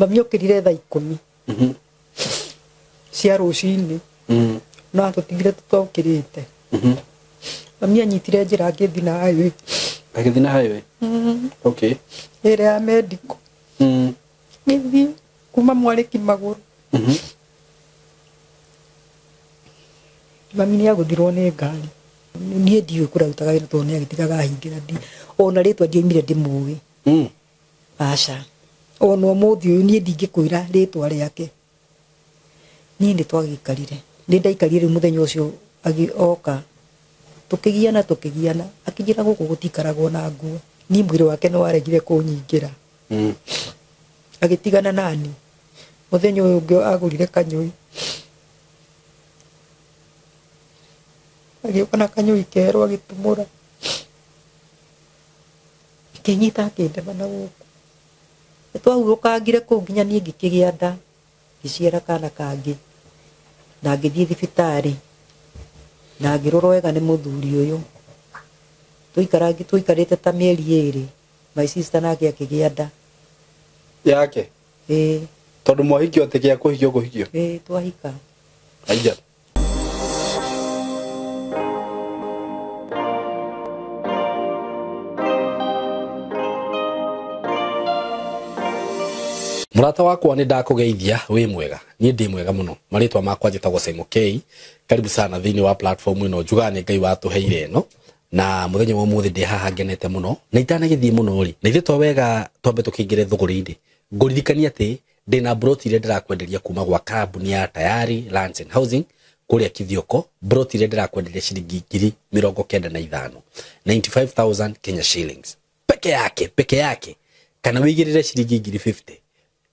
mami okirire thaa 10 cia rucini na tutigire tutokirite mami anyitire njira ngithi na highway agithi na highway okay ere ya medical ngithi kuma Mwariki maguru mami ni aguthirwo ni ngari nie ndiwe kurutaga wira to ni agitigaga hingira ndi ona ritwa ndiumire ndimuwi aca ono muthi uyu nie ndingikwira ritwa riake ni ndi twagikarire ndi ndaikarire muthenya ucio agioka tukigiana akijira guku gutikaragwo na nguo ni mwire wake no waregire kunyingira agitigana nani muthenya uyu ungi agurire kanyui agioka na kanyui kero agitumura kinyita kindema na guku twahurukangire ku nginya nie ngikigia nda giciara kana kangi na ngithii thibitari na ngirorwo wega ni muthuri uyu tuikarite ta mieri eri my sister nake akigia nda yake tondu mwahikio tekia kuhikio twahika aija Murata wakwa ni ndakugeithia wi mwega ni ndi mwega muno maritwa makwa njitagwo Simon K karibu sana thini wa platform ino njugane ngai watuheire no na muthenya wa muthi ndi haha ngenete muno na itanagithie muno ri na ithitwa wega twambe tukingire thuguri-indi nguririkania ati ndina broti ile ndirakwenderia kuma gwa kambuni ya Tayari Lands and Housing kuria Kithioko broti ile ndirakwenderia shilingi 95,000 95,000 Kenya shillings peke yake kana wigirire shilingi 50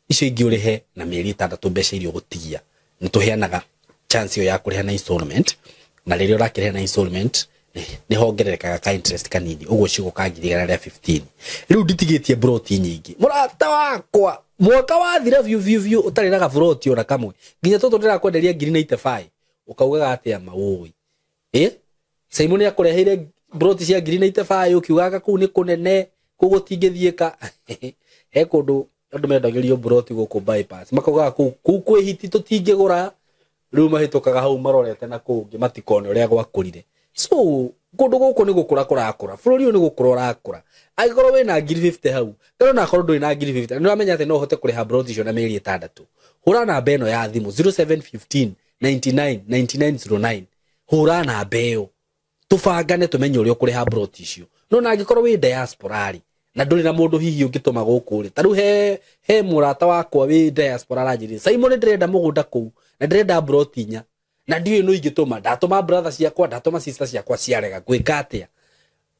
icio ingi urihe na mieri 6 mbeca irio gutigia nituheanaga chance yo ya kuriha na installment na ririo rakireha na installment ni hongererekaga ka interest kanini uguo cigukangirira ria 15 riu nditigitie broti nyingi murata wakwa mwaka wathira view utari na broti ona kamwe nginya toto ndirakwenderia 95 ukaugaga atia maui Simon yakureheire broti cia 95 ukiugaga kuu ni kunene kugutingithieka he kundu andu mendagirio broti guku bypass makauga ku kwihiti tutingigura riu mahitukaga hau marorete na kungi matikone uria gwakurire so kundu guku ni gukura kurakura bururi uyu ni gukura urakura agikorwo wina 50 hau kana na korwo ndui na 50 ni wamenya ati no hote kuriha broti cio na mieri 6 hura namba eno ya thimu 0715 99 9909 hura namba iyo tubangane tumenye uria kuriha broti cio no na agikorwo wi diaspora ri na nduri na mundu hihi ungituma guku ri taru he murata wakwa wi diaspora rajiri Simon ndirenda mugunda ku na ndirenda broti nya na ndiwe no ingituma ndatuma brother ciakwa ndatuma sister ciakwa ciarega gwika atia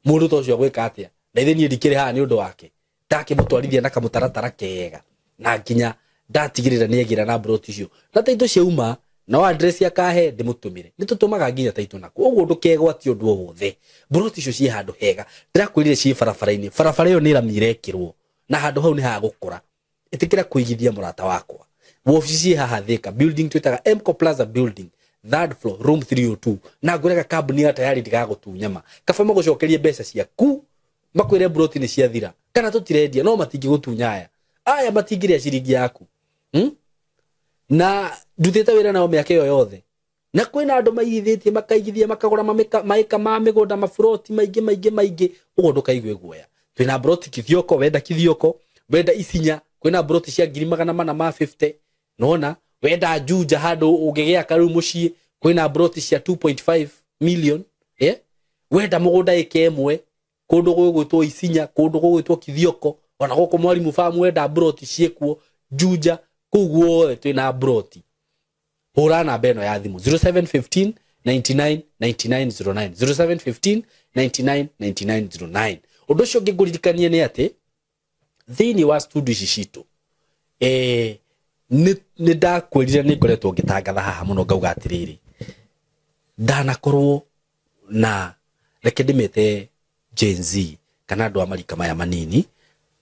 mundu to cio gwika atia ndaithini ndikire ha ni undu wake ndakimutwarithia na kamutaratara kega na nginya ndatigirira ni agira na broti cio na taito ciauma no address ya kahe ndimutumire nitutumaga nginya taito nako uguo ndukegwati undu wothe broti cio ci handu hega ndirakwirire ci barabara-ini barabara iyo ni ramirekirwo na handu hau ni ha gukura itikira kuigithia murata wakwa wofici haha Thika building twitaga Mco Plaza building 3rd floor room 302 na ngurega kambuni ya Tayari ndigagutunyama kabama gucokerie mbeca ciaku makwire broti ni ciathira kana tutirendia no matingi gutunyaya aya matingiria ciringi yaku na ndutite wira nao miaka iyo yothe na kwina andu maigithitie makaigithia makagura maika ma migunda mafuroti maingi ugo ndukaigwe guoya twina broti Kithioko wenda Kithioko wenda Isinya kwina broti cia 450 nona wenda Juja handu ungigea karu mucii kwina broti cia 2.5 million wenda mugunda ikemwe kundu gwitwo Isinya kundu gwitwo Kithioko ona guku mwalimu famu wenda broti ciekuo Juja kuguo twina broti hura namba eno ya thimu 0715 99 9909 0715 99 9909 undu cio ngiguririkanie ni ati thini wa studio ici citu ni ndakwirire ni ngoretwo ngitangatha haha muno ngauga atiriri ndanakorwo na reke ndimete Gen Z kana andu amarika maya manini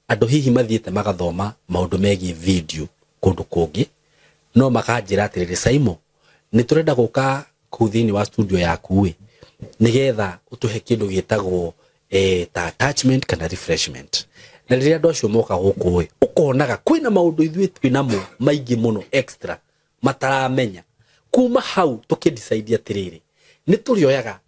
andu hihi mathiete magathoma maundu megie video kundu kungi no makanjira atiriri Simon ni turenda guka kuthini wa studio yaku we nigetha utuhe kindu gitagwo ta attachment kana refreshment na riria andu acio moka guku we tukonaga kwina maundu ithuĩ twinamo maingĩ muno extra mataramenya kuma hau tukidecide atiriri niturioyaga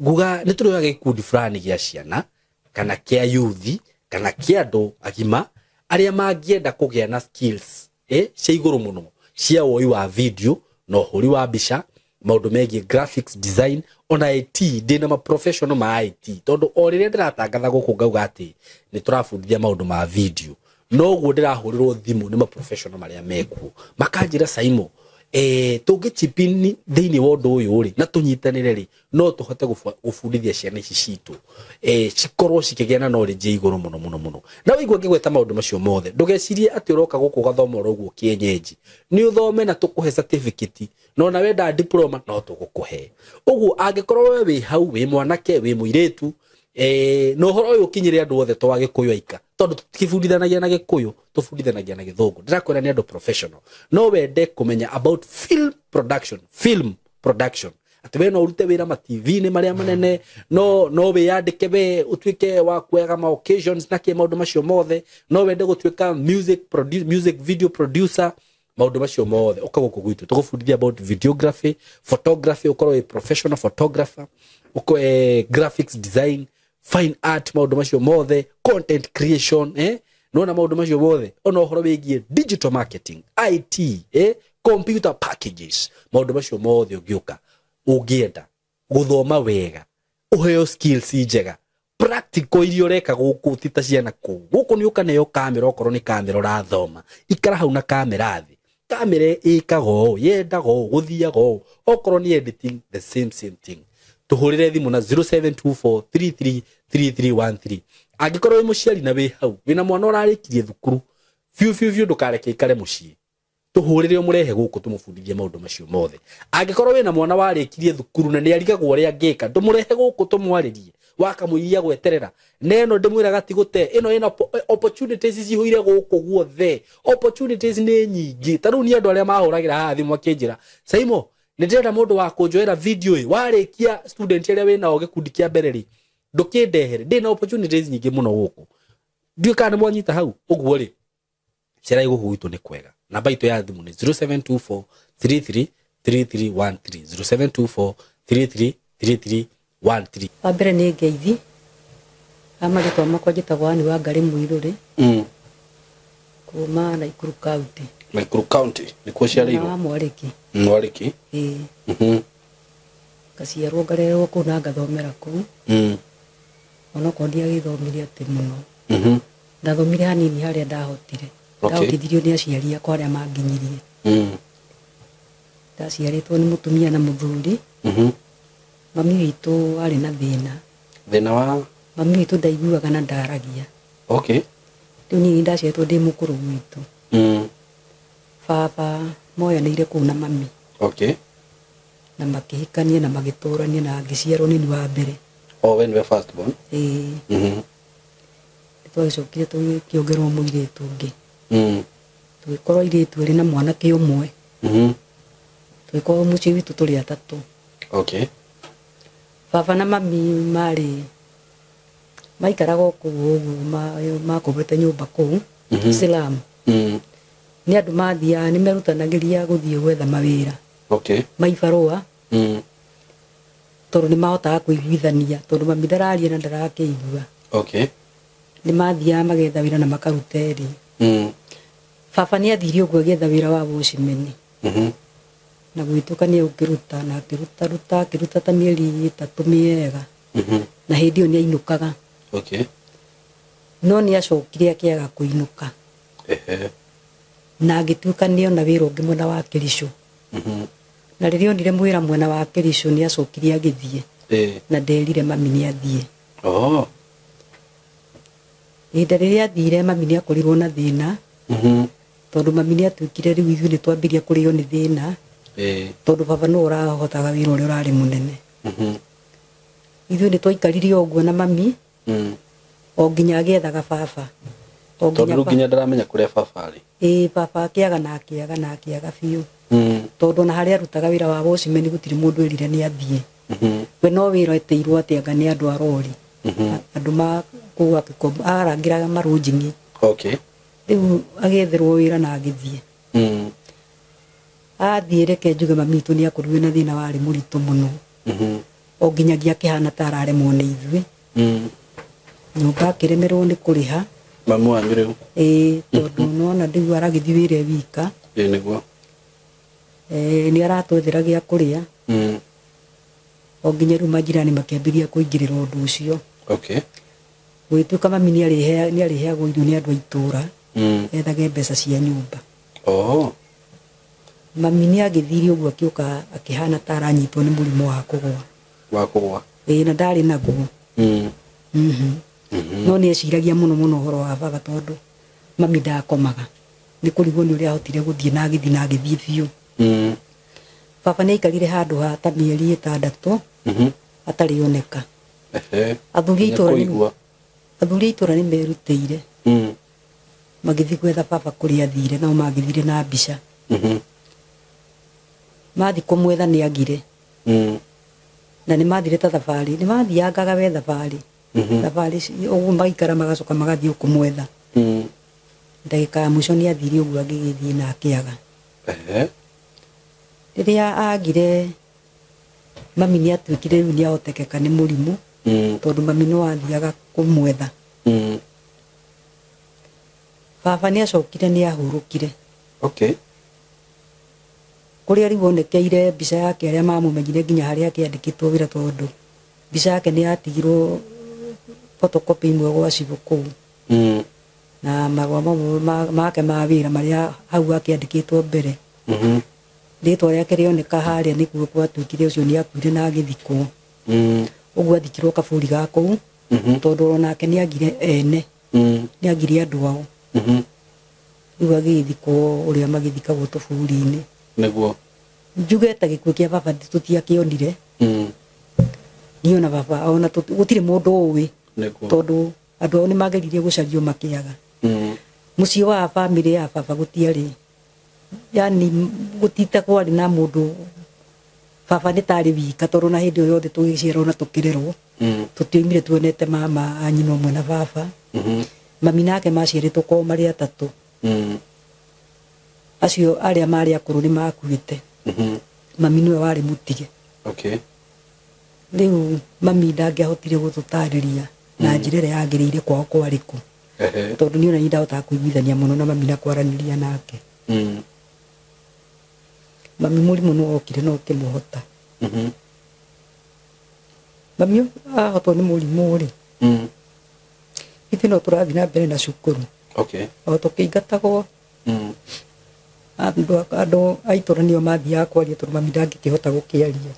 nguga niturioyaga ikundi fulani gĩa ciana kana kia youth kana kia andu agima aria mangienda kugĩa na skills cia iguru muno cia woi wa video no huri wa bica maundu megie graphics design ona IT ndina ma professional ma IT tondu o riria ndiratangatha guku ngauga ati ni turafundithia maundu ma video no guo ndirahurirwo thimu ni ma professional maria mekuo makanjira Saimo tungĩchipini thĩinĩ wa ũndũ ũyũ rĩ na tũnyitanĩre rĩ no tũhote gũbundithia ciana ici citũ cikorwo cikĩgĩa na knowledge igũrũ mũno na wĩigua ngĩgweta maũndũ macio mothe ndũgecirie atĩ ũroka gũkũ gathoma ũguo kĩenyenji nĩ ũthome na tũkũhe certificate no na wenda diploma no tũgũkũhe ũguo angĩkorwo we wĩ hau wĩ mwanake wĩ mũirĩtu no horo ũyũ kinyire andũ othe to Gĩkũyũ aika tondu tukifundithanagia na Gĩkũyũ tufundithanagia na Gĩthũngũ ndirakwĩra nĩ andũ professional no wende kumenya about film production ati we no urute wĩra ma TV-inĩ maria manene no wĩyandĩke we utuĩke wa kuoyaga ma occasions na kĩ maũndũ macio mothe no wende gũtuĩka music video producer maũndũ macio mothe uka gũkũ gwitũ tũgũbundithia about videography photography ukorwo wĩ professional photographer uko graphics design fine art maũndũ macio mothe content creation no na maũndũ macio mothe ona ũhoro wĩgie digital marketing IT computer packages maũndũ macio mothe ũngĩenda gũthoma wega ũheo skills njega practical iria ũreka gũkũ tita ciana kũu gũkũ nĩ ũkaneo kamera okorwo nĩ kamera ũrathoma ikara hau na kamera thĩ kamera ĩkago yendago gũthiago okorwo nĩ editing the same thing tuhurire thimu na 0724333313 angikorwo wĩ mũciari na wĩ hau wĩna mwana ũrarĩkirie thukuru fiu ndukareke ikare mũciĩ tuhurire mũrehe gũkũ tumũbundithie maũndũ macio mothe angikorwo wĩna mwana warĩkirie thukuru na nĩ arigagwo ũrĩa angĩka ndũmũrehe gũkũ tumwarĩrie wakamũiria gweterera neno ndĩmwĩraga tigũte ĩno opportunities cihũire gũkũ guothe opportunities nĩ nyingĩ tarĩu ni andũ arĩa mahũragĩra haha thimũ akĩnjĩra Saimo nĩndĩrenda mũndũ wa kũnjoera video warĩkia student arĩa wĩna o gĩkundi kĩa mbere rĩ ndũkĩndehere ndĩna opportunities nyingĩ mũno gũkũ ndiũ kana mwanyita hau ũguo rĩ cera igũkũ gwitũ nĩ kwega namba itũ ya thimũ nĩ 0724333313 0724333313 wa mbere nĩ ngeithi amarĩtwa makwa njĩtagwo Anne Wangari Mũirũrĩ kuma Naikuru County nĩkuo ciarĩirwo Mwarĩki ngaciarwo ngarererwo kũu na ngathomera kũu ona ko ndiagĩthomire atĩ mũno ndathomire hanini harĩa ndahotire ndahotithirio nĩ aciari akwa arĩa manginyirie ndaciarĩtwo nĩ mũtumia na mũthuri mami witũ arĩ na thĩna wa mami witũ ndaiguaga na ndaragia rĩu niĩ ndaciarĩtwo ndĩ mũkũrũ witũ baba moyanĩire kũu na mami na makĩhikania na magĩtũrania na ngĩciarwo nĩ niĩ wa mbere we nĩwe first born twagĩcokire tũkĩongerwo mũirĩtu ũngĩ tũgĩkorwo airĩtu erĩ na mwanake ũmwe tũgĩkorwo mũciĩ witũ tũrĩ atatũ baba na mami maikaraga kũu ũguo makũmbĩte nyũmba kũu Islam nĩ andũ mathiaga nĩ merutanagĩria gũthiĩ gwetha mawĩra maibarũa tondũ nĩ mahotaga kũiguithania tondũ mami ndararia na ndarakĩigua nĩ mathiaga magetha wĩra na makaruta eri baba nĩ athire ũguo agĩetha wĩra wa wocimeni na gwĩtũka nĩ ũkĩruta na akĩruta ta mĩeri 3 mĩega na hĩndĩ ĩyo nĩ ainũkaga no nĩ acokire akĩaga kũinũka na agĩtuĩka nĩ ona wĩra ũngĩ mwena wa Kericho na rĩrĩa onire mwĩra mwena wa Kericho nĩ acokire agĩthiĩ na nderire mami nĩ athiĩ ihinda rĩrĩa athire mami nĩ akorirwo na thĩna tondũ mami nĩ atuĩkire rĩu ithuĩ nĩ twambirie kũrĩo nĩ thĩna tondũ baba nĩ ũrahotaga wĩra ũrĩa ũrarĩ mũnene ithuĩ nĩ twaikarire ũguo na mami o nginya agĩethaga baba tondũ nginya ndaramenya kũrĩa baba arĩ baba akĩaga na akĩaga biũ tondũ na harĩa arutaga wĩra wa wocimeni gũtirĩ mũndũ erire nĩ athiĩ we no wĩra eteirwo atĩ anga nĩ andũ a rori andũ ma kũu arangĩraga marũnjingi riu agethirwo wira na agithie athie reke njuge mami witũ nĩ akorirwo na thĩna warĩ mũritũ mũno o nginyagia akĩhana ta araremwo nĩ ithuĩ nyũmba akĩremerwo nĩ kũrĩha mamu wanyu rĩu tondũ nona ndĩu aragĩthiĩ wĩra wika nĩguo nĩ aratwethera gĩa kũrĩa o nginya rĩu majirani makĩambĩrĩria kũingĩrĩra ũndũ ũcio gwĩtuĩka mami nĩ arĩheagwo irio nĩ andũ a itũũra ethage mbeca cia nyũmba mami nĩ agĩthire ũguo akĩũka akĩhana ta aranyitwo nĩ mũrimũ wa kũgũa na ndarĩ naguo no nĩ eciragia mũno mũno ũhoro wa baba tondũ mami ndakomaga nĩ kũrigwo nĩ ũrĩa ahotire gũthiĩ na agĩthiĩ biũ baba nĩ aikarire handũ ha ta mĩeri 6 atarĩ oneka athuri a itũũra nĩ merutĩire magĩthiĩ gwetha baba kũrĩa athire nao magĩthire na mbica mathi kũmwetha nĩ agire na nĩ mathire ta thabarĩ nĩ mathiangaga we thabarĩ ũguo magaikara magacoka magathiĩ kũmwetha ndagĩka ya mũico nĩ athire ũguo agĩgĩthiĩ na akĩaga rĩrĩa agire mami nĩ atuĩkire rĩu nĩ ahotekeka nĩ mũrimũ tondũ mami no athiaga kũmwetha baba nĩ acokire nĩ ahurũkire kũrĩa rĩu onekeire mbica yake arĩa mamũmenyire nginya harĩa akĩandĩkĩtwo wĩra tondũ mbica yake nĩ yatigirwo photocopy imwe gwa cibũ kũu na marũa make ma wĩra marĩa hau akĩandĩkĩtwo mbere rĩtwa rĩake rĩoneka harĩa nĩguo gwatuĩkire ũcio nĩ akuire na agĩthikwo ũguo athikirwo kaburi ga kũu tondũ onake nĩ agire ene nĩ agire andũ ao rĩu agĩthikwo ũrĩa magĩthikagwo tũburi-inĩ nĩguo njuge ta gĩkuũ kĩa baba tũtiakĩonire niona baba ona gũtirĩ mũndũ ũĩ tondũ andũ ao nĩ mageririe gũcario makĩaga mũciĩ wa bamĩrĩ ya baba gũtiarĩ yani gũtita kwarĩ na mũndũ baba nĩ tarĩ wika tondũ na hĩndĩ ĩyo yothe tũgĩciarwo na tũkĩrerwo tũtioimire tuonete mama anyina ũmwe na baba mami nake maciarĩtwo kwao marĩ atatũ acio arĩa marĩ akũrũ nĩ makuĩte mami nĩwe warĩ mũtige rĩu mami ndangĩahotire gũtũtarĩria na njĩra ĩrĩa yagĩrĩire kwao kwarĩ kũ tondũ nĩ ona ndahotaga kũiguithania mũno na mami na kwaranĩria nake mami mũrimũ nĩ wokire no ũkĩmũhota mami ahotwo nĩ mũrimũ rĩ ithuĩ no tũrathiĩ na mbere na cukuru o tũkĩingatagwo andũ a itũũra nĩo mathiaga kwaria tondũ mami ndangĩkĩhota gũkĩaria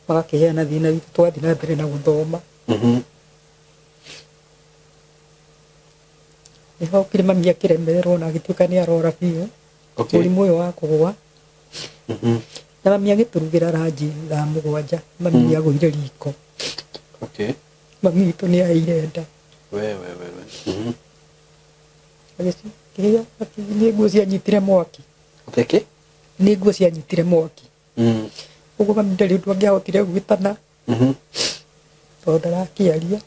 magakĩheana thĩna witũ tũgathiĩ na mbere na gũthoma nĩhokire mami akĩremererwo na agĩtuĩka nĩ arora biũ mũrimũ ũyũ wa kũgũa na mami agĩtũrugĩra ranji thaa 7 mami nĩ agũire riko mami witũ nĩ aheire nda agĩkĩhĩa nĩ nguo cianyitire mwaki nĩ nguo cianyitire mwaki ũguo mami ndarĩ ũndũ angĩahotire gwĩtana tondũ ndarakĩaria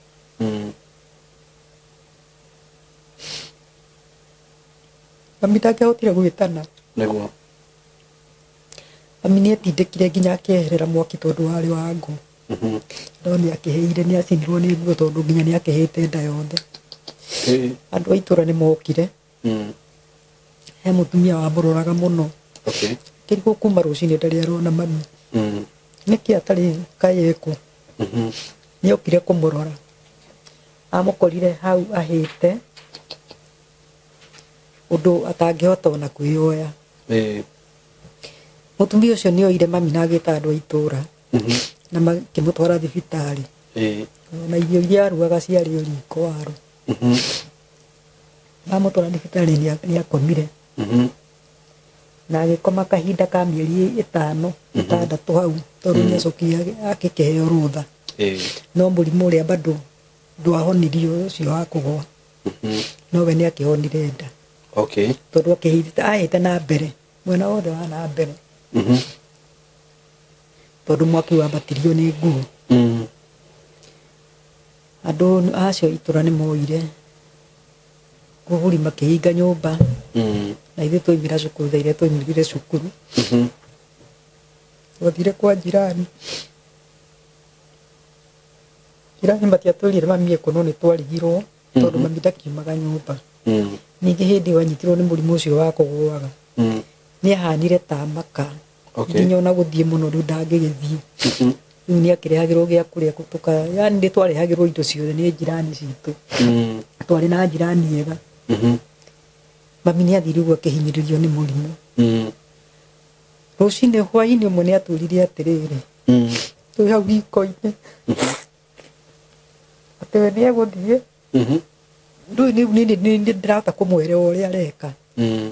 mami ndangĩahotire gwĩtana mami nĩ etindĩkire nginya akĩeherera mwaki tondũ warĩ wa ngũ no nĩ akĩhĩire nĩ acinirwo nĩ nguo tondũ nginya nĩ akĩhĩte nda yothe andũ a itũũra nĩ mokire he mũtumia wamũroraga mũno kĩrigwo kuma rũcinĩ ndarĩ arona mami nĩkĩ atarĩ kayekũ nĩ okire kũmũrora amũkorire hau ahĩte ũndũ atangĩhota ona kwĩyoya mũtumia ũcio nĩ oire mami na agĩta andũ a itũũra na makĩmũtwara thibitarĩ na irio iria arugaga ciarĩ o riko waru mamũtwara thibitarĩ nĩ akomire na agĩkoma kahinda ka mĩeri 5-6 hau tondũ nĩ acokire agĩkĩheo rũtha no mũrimũ ũrĩa bado ndwahonirio ũcio wa kũgũa no we nĩ akĩhonire nda tondũ ahĩte na mbere mwena wothe wa na mbere tondũ mwaki wambatirio nĩ nguo andũ acio itũũra nĩ moire makũbũri makĩhinga nyũmba na ithuĩ twaumĩra cukuru thaa iria twaumĩrire cukuru twathire kwa jirani matiatwĩrire mami ekũ no nĩ twarigirwo tondũ mami ndakiumaga nyũmba ningĩ hĩndĩ ĩyo anyitirwo nĩ mũrimũ ũcio wa kũgũaga nĩ ahanire ta maka nginya ona gũthiĩ mũno rĩu ndangĩgĩthiĩ rĩu nĩ akĩrehagĩrwo gĩa kũrĩa yani nĩ twarehagĩrwo indo ciothe nĩ jirani citũ twarĩ na jirani ega mami nĩ athire ũguo akĩhinyĩrĩrio nĩ mũrimũ rũcinĩ hwainĩ ũmwe nĩ atwĩrire atĩrĩrĩ twĩ hau riko-inĩ atĩ we nĩ egũthiĩ rĩu nĩ ndĩrahota kũmwerewa ũrĩa areka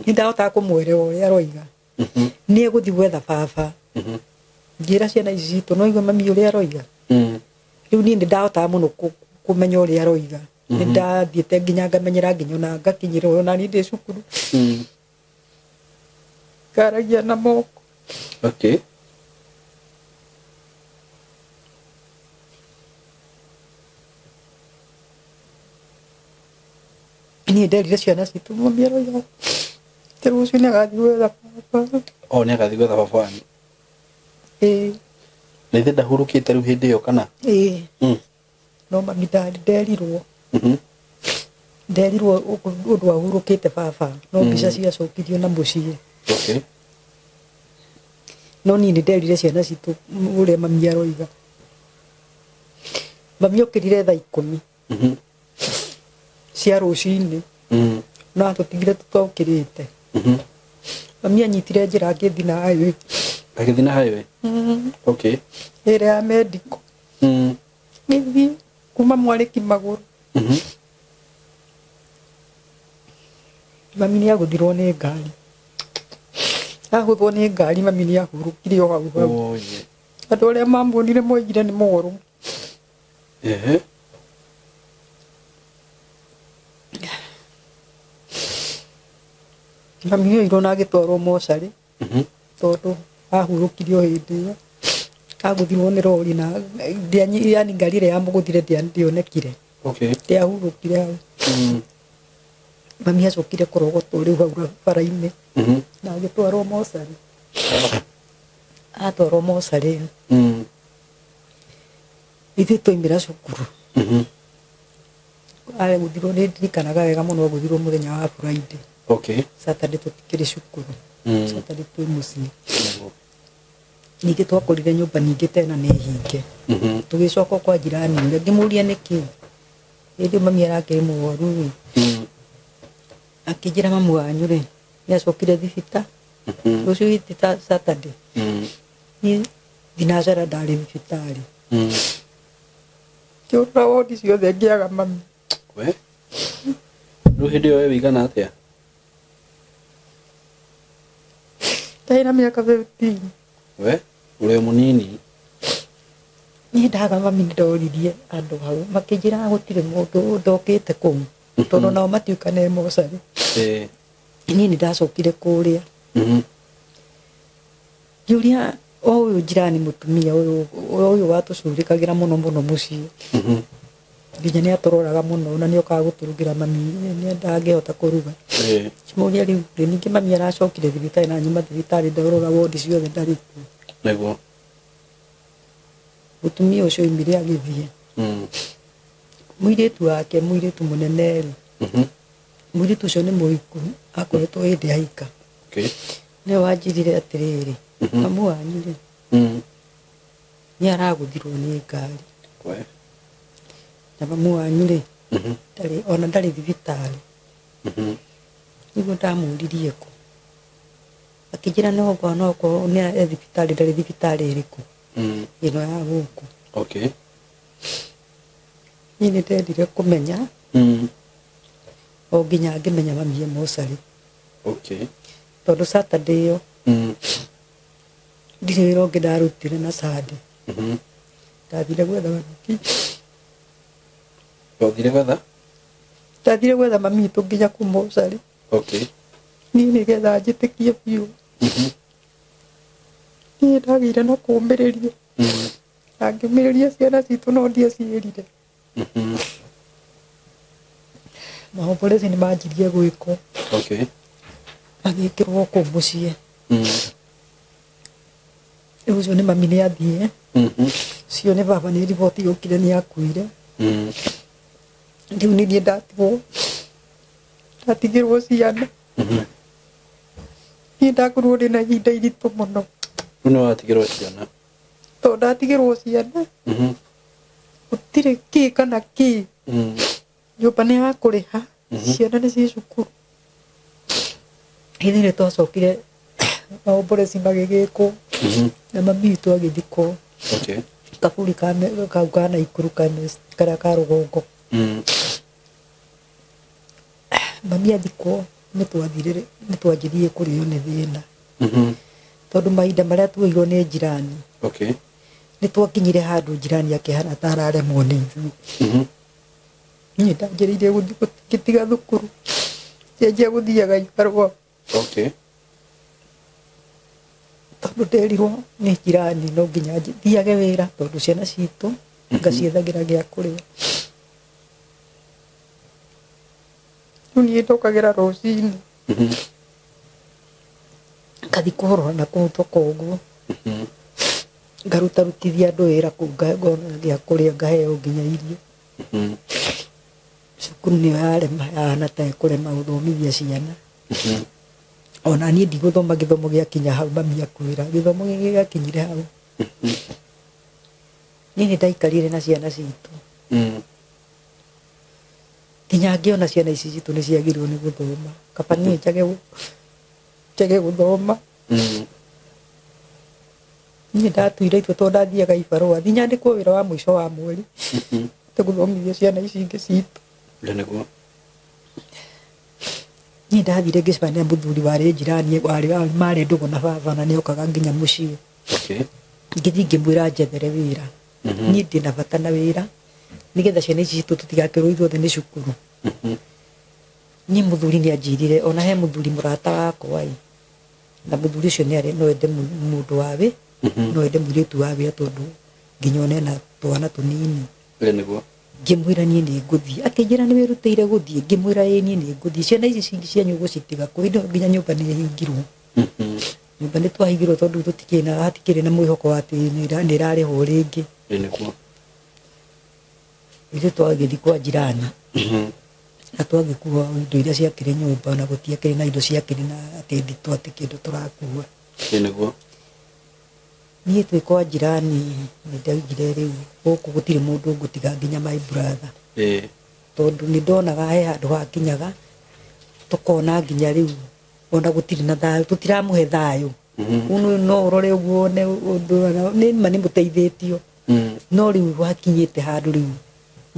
nĩ ndahotaga kũmwerewa ũrĩa aroiga nĩ egũthiĩ gwetha baba ngĩra ciana ici citũ no igue mami ũrĩa aroiga rĩu niĩ nĩ ndahotaga mũno kũmenya ũrĩa aroiga nĩ ndathiĩte nginya ngamenyera nginya ona ngakinyĩrwo ona niĩ ndĩ cukuru ngaragia na moko niĩ nderire ciana citũ mami aroiga atĩ rũciũ nĩ agathiĩ gwetha baba nĩ agathiĩ gwetha baba wanyu na ithe ndahurũkĩte rĩu hĩndĩ ĩyo kana no mami nderirwo ũndũ ahurũkĩte baba no mbica ciacokirio na mũciĩ no niĩ nĩ nderire ciana citũ ũrĩa mami aroiga mami okĩrire thaa 10 cia rũcinĩ no atũtigire tũtokĩrĩte mami anyitire njĩra agĩthiĩ na highway ĩrĩa ya medical gĩthiĩ kuma Mwarĩki magũrũ mami nĩ agũthirwo nĩ ngari ahũthwo nĩ ngari mami nĩ ahurũkire o hau andũ arĩa mamuonire moigire nĩ mũrũ mami oirwo na agĩtwarwo mocarĩ tondũ ahurũkire o hĩndĩ ĩyo agũthirwo nĩ rori na yani ngari ĩrĩa yamũgũthire ndĩonekire ndĩahurũkire hau mami acokire kũrogotwo rĩu hau bara-inĩ na agĩtwarwo mocarĩ atwarwo mocarĩ ithuĩ twaumĩra cukuru agũthirwo nĩ ndirikanaga wega mũno agũthirwo mũthenya wa Friday Saturday tũtikĩrĩ cukuru Saturday twĩ mũciĩ ningĩ twakorire nyũmba ningĩ tena nĩ hinge tũgĩcoka kwa jirani ũrĩa ngĩmũria nĩkĩ hĩndĩ mami arakĩrĩ mũrwaru akĩnjĩra mamu wanyu rĩ nĩ acokire thibita rũciũ hĩndĩ Saturday niĩ thinacara ndarĩ thibitarĩ kĩũra wodi ciothe ngĩaga mami rĩu hĩndĩ ĩyo we wĩigana atĩa ndarĩ na mĩaka 15 ũrĩ mũnini niĩ ndaga mami nĩ ndoririe andũ hau makĩnjĩra gũtirĩ mũndũ ndokĩte kũu tondũ nao matiũka nĩ mocarĩ niĩ nĩ ndacokire kũrĩa ngĩũria o ũyũ jirani mũtumia ũyũ watũcurĩkagĩra mũno mũno mũciĩ nginya nĩ atũroraga mũno na nĩ okaga gũtũrugĩra mami nĩ ndangĩhota kũruga mũria rĩu ningĩ mami aracokire thibitarĩ na nyuma thibitarĩ ndarora wodi ciothe ndarĩ kuo nĩguo mũtumia ũcio oimire agĩthiĩ mũirĩtu wake mũirĩtu mũnene rĩ mũirĩtu ũcio nĩ mũhiku akoretwo hĩndĩ ahika nĩwe wanjirire atĩrĩrĩ mamu wanyu rĩ nĩ aragũthirwo nĩ ngari na mamu wanyu rĩ ona ndarĩ thibitarĩ nĩguo ndamũririe kũ akĩnjĩra nokorwo nĩ thibitarĩ ndarĩ thibitarĩ ĩrĩkũ ĩno ya gũkũ niĩ nĩ ndendire kũmenya o nginya ngĩmenya mami e mocarĩ tondũ Saturday ĩyo ndirĩ wĩra ũngĩ ndarutire na Sunday ndathire gwetha mami ndathire gwetha mami witũ nginya kũ mocarĩ niĩ nĩgetha njĩtĩkie biũ niĩ ndagĩire na kũũmĩrĩrio na ngĩũmĩrĩria ciana citũ no ndiaciĩrire maoperation manjirie gwiko okay agikirwo ko mucie ucio ni mami ni athie cio ni baba ni report yokire ni akuire ndiu ni nie ndatigirwo ciana ni ndakorwo ndi na ihinda iritu muno no watigirwo ciana to ndatigirwo ciana gutire ki kana ki nyumba ni ya kuriha ciana ni ci cukuru hindi ni twacokire maoperation magigikwo na mami witu agithikwo okay kaburi kau kana ikuru karia ka rugongo mami athikwo nä twanjirie kå rä o nä thä na tondå mahinda marä a tuoirwo nä njirani nä twakinyire handå njirani akehana ta araremwo nä ithuä niä ndanjä rä ire ngä tiga thukuru cianjia gå thiaga ibarwa tondå nderirwo nä njirani no nginya thiage wä ra tondå ciana citå ngaciethagä ra gä a kå rä a rä u niä ndokagä ra rå cinä ngathi kå horora na kå toka å guo ngarutarutithia andå wä ra kå u ngona gä a kå rä a ngaheo nginya irio cukuru nä yo yarema yahana ta ekå rema gå thomithia ciana ona niä ndigå thoma gä thomo gä akinya hau mami akwä ra gä thomo gä gä akinyire hau niä nä ndaikarire na ciana citå nginya ngĩona ciana ici citũ nĩ ciagĩrĩirwo nĩ gũthoma kaba niĩ njage gũthoma niĩ ndatuire itua tondũ ndathiaga ibarũa thiĩ nyandĩkwo wĩra wa mũico wa mweri te gũthomithia ciana ici ingĩ citũ niĩ ndathire ngĩcemania mũthuri warĩ njirani marĩ ndũgũ na baba na nĩ okaga nginya mũciĩ ngĩthiĩ ngĩmwĩra njethere wĩra niĩ ndĩ na bata na wĩra nigetha ciana ici citũ tũtigakĩrwo ithuothe nĩ cukuru niĩ mũthuri nĩ anjirire ona he mũthuri mũrata wakwa na mũthuri ũcio nĩ arĩ no ende mũndũ wa wĩ no ende mũirĩtu wa wĩra tondũ nginya ona ena twana tũnini ngĩmwĩra niĩ nĩ ngũthiĩ akĩnjĩra nĩ wĩrutĩire gũthiĩ ngĩmwĩra ĩ niĩ nĩ ngũthiĩ ciana ici cingĩ cia nyũgũ citiga kũ nginya nyũmba nĩ ĩhingirwo nyũmba nĩ twahingirwo tondũ hatikĩrĩ na mwĩhoko wa atĩ nĩ ĩrarĩhwo rĩngĩ ithuĩ twagĩthiĩ kwa njirani na twagĩkua indo iria ciakĩrĩ nyũmba na gũtiakĩrĩ na indo ciakĩrĩ na atĩ nditũ atĩ kĩndũ tũrakua niĩ twĩ kwa njirani nĩ ndaugire rĩu gũkũ gũtirĩ mũndũ ngũtiga nginya my brother tondũ nĩ ndonaga he handũ hakinyaga tũkona nginya rĩu ona gũtirĩ na thayũ tũtiramũhe thayũ no ũrore ũguo one ũndũ nĩ ma nĩ mũteithĩtio no rĩu hakinyĩte handũ rĩu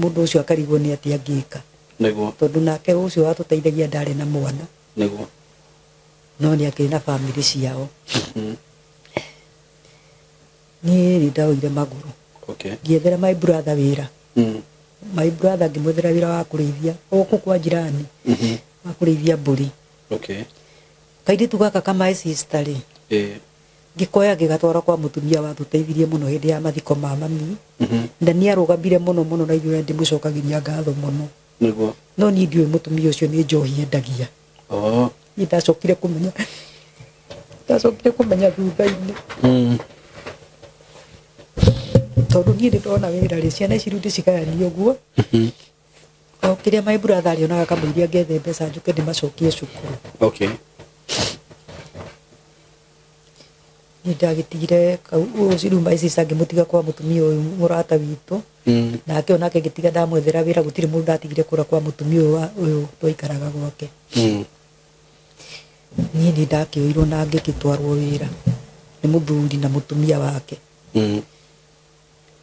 mũndũ ũcio akarigwo nĩ atĩ angĩka tondũ nake ũcio watũteithagia ndarĩ na mwana no nĩ akĩrĩ na bamĩrĩ ciao niĩ nĩ ndaoire magũrũ ngĩethera my brother wĩra my brother ngĩmwethera wĩra wa kũrĩithia gũkũ kwa njirani wa kũrĩithia mbũri kairĩtu gaka ka my sister rĩ ngĩkoya ngĩgatwara kwa mũtumia watũteithirie mũno hĩndĩ ya mathiko ma mami na nĩ arũgamire mũno mũno na ithuĩ ndĩmũcokagĩria ngatho mũno no niĩ ndiũĩ mũtumia ũcio nĩ njohi endagia niĩ ndacokire kũmenya thutha-inĩ tondũ niĩ ndĩrona wĩra rĩ ciana ici rĩu ndĩcigayanie ũguo o kĩrĩa my brother arĩonaga kamũiria ngethe mbeca njũke ndĩmacokie cukuru nĩ ndagĩtigire rĩu my sister ngĩmũtiga kwa mũtumia ũyũ mũrata witũ nake onake ngĩtiga ndamwethera wĩra gũtirĩ mũndũ ndatigire kũra kwa mũtumia ũyũ twaikaraga gwake niĩ nĩ ndakĩoirwo na ngĩgĩtwarwo wĩra nĩ mũthuri na mũtumia wake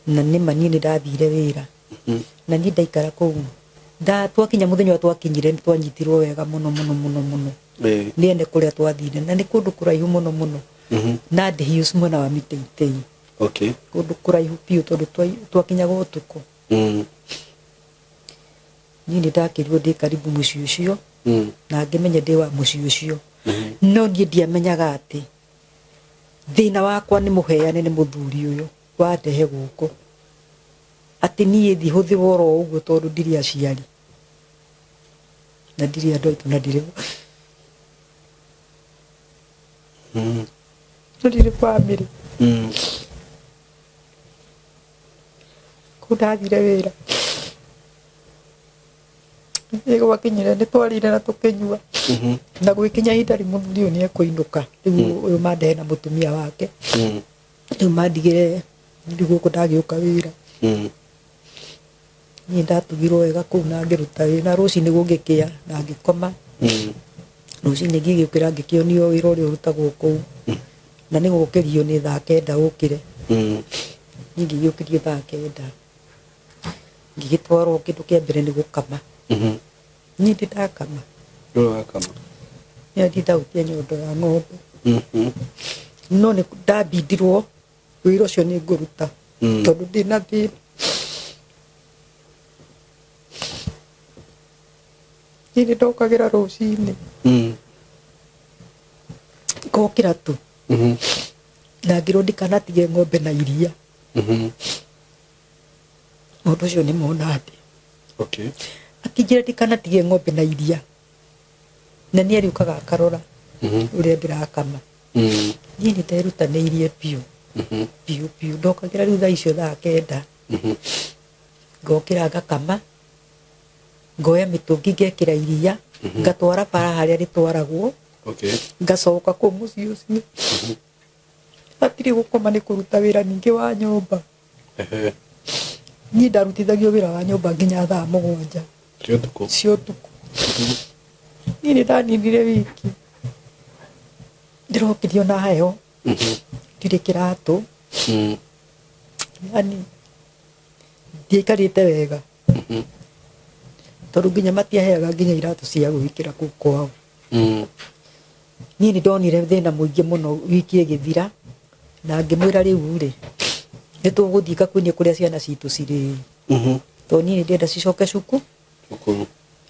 na nĩ ma niĩ nĩ ndathire wĩra na niĩ ndaikara kũu twakinya mũthenya wa twakinyire nĩ twanyitirwo wega mũno mũno mũno mũno nĩ ene kũrĩa twathire na nĩ kũndũ kũraihu mũno mũno na ndĩ hius mwena wa Miteitei kũndũ kũraihu biũ tondũ twakinyaga ũtukũ niĩ nĩ ndakĩrirwo ndĩ karibu mũciĩ ũcio na ngĩmenya ndĩ wa mũciĩ ũcio no niĩ ndiamenyaga atĩ thĩna wakwa nĩ mũheane nĩ mũthuri ũyũ wandehe gũkũ atĩ niĩ thiĩ hũthĩrwo oro ũguo tondũ ndirĩ aciari na ndiri andũ aitũ na ndirĩ ndirĩ bamĩrĩ kũu ndathire wĩra gwakinyire nĩ twarire na tũkĩnyua na gwĩkinya ihinda rĩu mũthuri ũyũ nĩ ekũinũka rĩu ũyũ mandehe na mũtumia wake rĩu mandigĩre ndi gũkũ ndagĩũka wĩra niĩ ndatugirwo wega kũu na ngĩruta wĩra rũciinĩ gũgĩkĩa na ngĩkoma rũciinĩ ngĩgĩũkĩra ngĩkĩonio wĩra ũrĩa ũrutagwo kũu na nĩ gũkĩrio nĩ thaa 9 gũkĩre niĩ ngĩgĩũkĩrio thaa 9 ngĩgĩtwarwo kĩndũ kĩa mbere nĩ gũkama niĩ ndakama nĩ ndautia nyondo ya ng'ombe no nĩ ndambindirwo wĩra ũcio nĩ ngũruta tondũ ndĩna thĩna niĩ nĩ ndokagĩra rũciinĩ ngokĩra tu na ngĩrwo ndikanatige ng'ombe na iria mũndũ ũcio nĩ mona atĩ akĩnjĩra ndikanatige ng'ombe na iria na nĩ ariũkaga akarora ũrĩa ndĩrakama niĩ nĩ nderutanĩirie biũ ndokagĩra rĩu thaa icio thaa 9 ngokĩra ngakama ngoya mĩtũngi ngekĩra iria ngatwara bara harĩa rĩtwaragwo ngacoka kũu mũciĩ ũcio hatirĩ gũkoma nĩ kũruta wĩra ningĩ wa nyũmba niĩ ndarutithagio wĩra wa nyũmba nginya thaa 7 cia ũtukũ niĩ nĩ ndaninire wiki ndĩrokirio na heho ndirĩ kĩratũ yani ndiaikarĩte wega tondũ nginya matiaheaga nginya iratũ cia gwĩkĩra kũu kwao niĩ nĩ ndonire thĩna mũingĩ mũno wiki ĩgĩthira na ngĩmwĩra rĩu rĩ nĩ tũgũthiĩ ngakuonie kũrĩa ciana citũ cirĩ tondũ niĩ nĩ ndĩrenda cicoke cukuru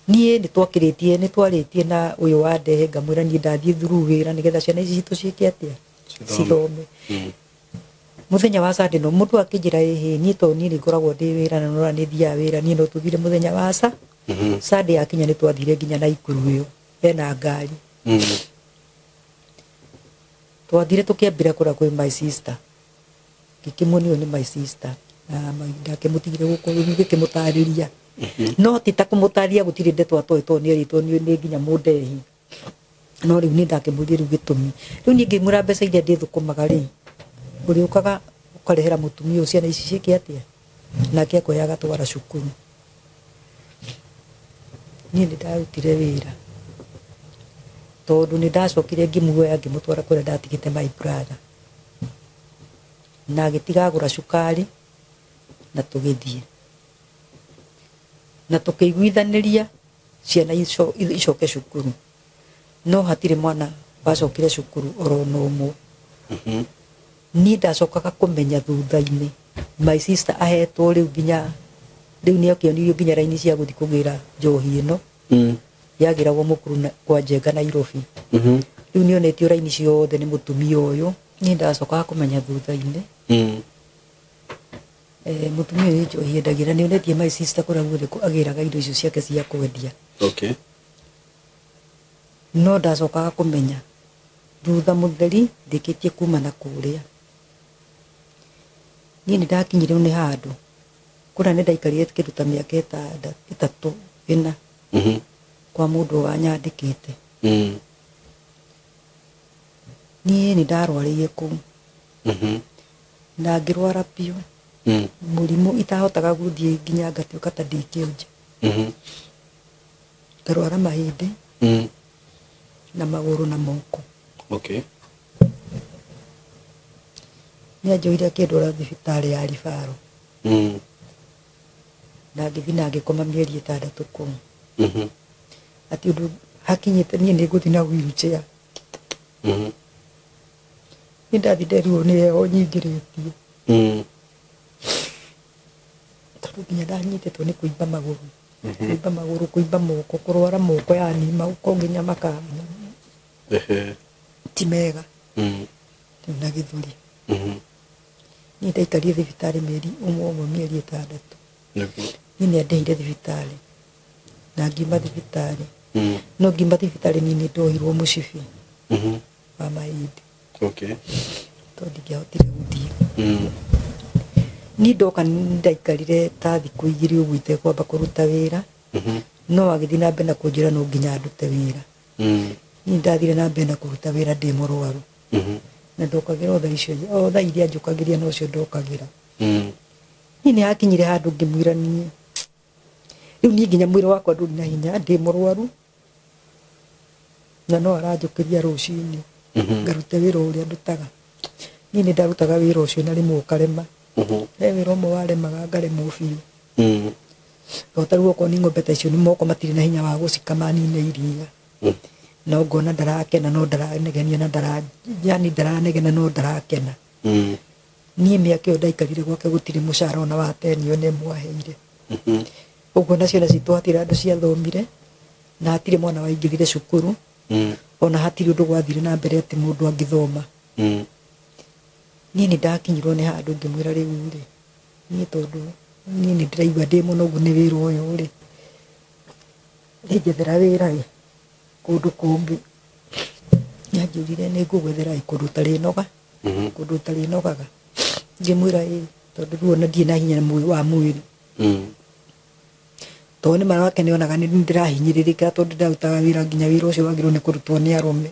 niĩ nĩ twarĩtie na ũyũ wa ndehe ngamwĩra niĩ ndathiĩ through wĩra nĩgetha ciana ici citũ ciĩke atĩa cithome mũthenya wa Sunday no mũndũ akĩnjĩra niĩ tondũ niĩ nĩngoragwo ndĩ wĩra na nora nĩ thiaga wĩra niĩ no tũthire mũthenya wa Sunday yakinya nĩ twathire nginya Naikuru ĩyo hena ngari twathire tũkĩambĩra kũrĩa kwĩ my sister ngĩkĩmuonia ũyũ nĩ my sister na ndakĩmũtigire gũkũ rĩu ngĩkĩmũtarĩria no ti ta kũmũtarĩria gũtirĩ ndeto atoĩ tondũ nĩ erĩtwo nĩ nginya mũndehi no rĩu nĩ ndakĩmũria rĩu gĩtũmi rĩu niĩ ngĩmwĩra mbeca iria ndĩthũkũmaga rĩ ũrĩũkaga ũkarehera mũtumia ũcio ciana ici ciĩke atĩa nake akoya agatwara cukuru niĩ nĩ ndarutire wĩra tondũ nĩ ndacokire ngĩmuoya ngĩmũtwara kũrĩa ndatigĩte my brother na agĩtigagũra cukari na tũgĩthiĩ na tũkĩiguithanĩria ciana icoke cukuru no hatirĩ mwana wacokire cukuru oro na ũmwe niĩ ndacokaga kũmenya thutha-inĩ my sister ahetwo rĩu nginya rĩu nĩ akĩonirio nginya raini cia gũthiĩ kũgĩra njohi ĩno yagĩragwo mũkuru kwa Njenga Nairobi rĩu nĩ onetio raini ciothe nĩ mũtumia ũyũ niĩ ndacokaga kũmenya thutha-inĩ mũtumia ũyũ njohi endagĩra nĩ onetie my sister kũrĩa guothe agĩraga indo icio ciake cia kwendia no ndacokaga kũmenya thutha mũtheri ndĩkĩtie kuma na kũrĩa niĩ nĩ ndakinyire nĩ handũ kũrĩa nĩ ndaikarire kĩndũ ta mĩaka 3 4 kwa mũndũ wanyandĩkĩte niĩ nĩ ndarwarĩire kũu na ngĩrwara biũ mũrimũ itahotaga gũthiĩ nginya ngatuĩka ta ndĩkĩonje ngarwara mahĩndĩ na magũrũ na moko nĩ anjoire akĩndwara thibitarĩ ya Ribaro na ngĩthiĩ na ngĩkoma mĩeri 6 kũu atĩ ũndũ hakinyĩte niĩ nĩ ngũthiĩ na wheelchair nĩ ndathi nderirwo nĩ heho nyingĩrĩtie tondũ nginya ndanyitĩtwo nĩ kũimba magũrũ kũimba moko kũrwara moko yani moko nginya makahana ti mega na gĩthũri niĩ ndaikarire thibitarĩ mĩeri 6 niĩ nĩ andeire thibitarĩ na ngiuma thibitarĩ no ngima thibitarĩ niĩ nĩndohirwo mũcibi wa mahĩndĩ tondũ ndingĩahotire gũthiĩ. Niĩ ndoka ndaikarire ta thikũ 2 ũguo itekwamba kũruta wĩra, no agĩthiĩ na mbere na kũnjĩra no nginya ndute wĩra. Niĩ ndathire na mbere na kũruta wĩra ndĩ mũrwaru, na ndokagĩra o thaa icio, o thaa iria njũkagĩria nocio ndokagĩra. Niĩ nĩ hakinyire handũ ngĩmwĩra niĩ rĩu niĩ nginya mwĩrĩ wakwa ndũrĩ na hinya, ndĩ mũrwaru na no aranjũkĩria rũcinĩ ngarute wĩra ũrĩa ndutaga. Niĩ nĩ ndarutaga wĩra ũcio na rĩmwe ũkarema, he wĩra ũmwe waremaga ngaremwo biũ. Tota rĩu okorwo nĩ ng'ombe ta icio nĩ moko matirĩ na hinya wa gũcikama nine iria, no ngona ndarakena no ndaranegenia na yani ndaranegena no ndarakena. Niĩ mĩaka ĩyo ndaikarire gwake gũtirĩ mũcara ona wa teni ona ĩmwe aheire. Ũguo na ciana citũ hatirĩ andũ ciathomire na hatirĩ mwana waingĩrire cukuru, ona hatirĩ ũndũ gwathire na mbere atĩ mũndũ angĩthoma. Niĩ nĩ ndakinyirwo nĩ handũ ngĩmwĩra rĩu rĩ, niĩ tondũ niĩ nĩ ndĩraigua ndĩ mũnogu nĩ wĩra ũyũ rĩ, njethera wĩra ĩ kũndũ kũngĩ. Nĩanjũrire nĩ ngũgwethera kũndũ ũtarĩ noga, kũndũ ũtarĩ nogaga. Ngĩmwĩra ĩ tondũ rĩu ona ndirĩ na hinya wa mwĩrĩ, tondũ nĩ mara wake nĩonaga nĩ ndĩrahinyĩrĩrĩka tondũ ndarutaga wĩra, nginya wĩra ũcio wagĩrĩirwo nĩ kũrutwo nĩ arũme.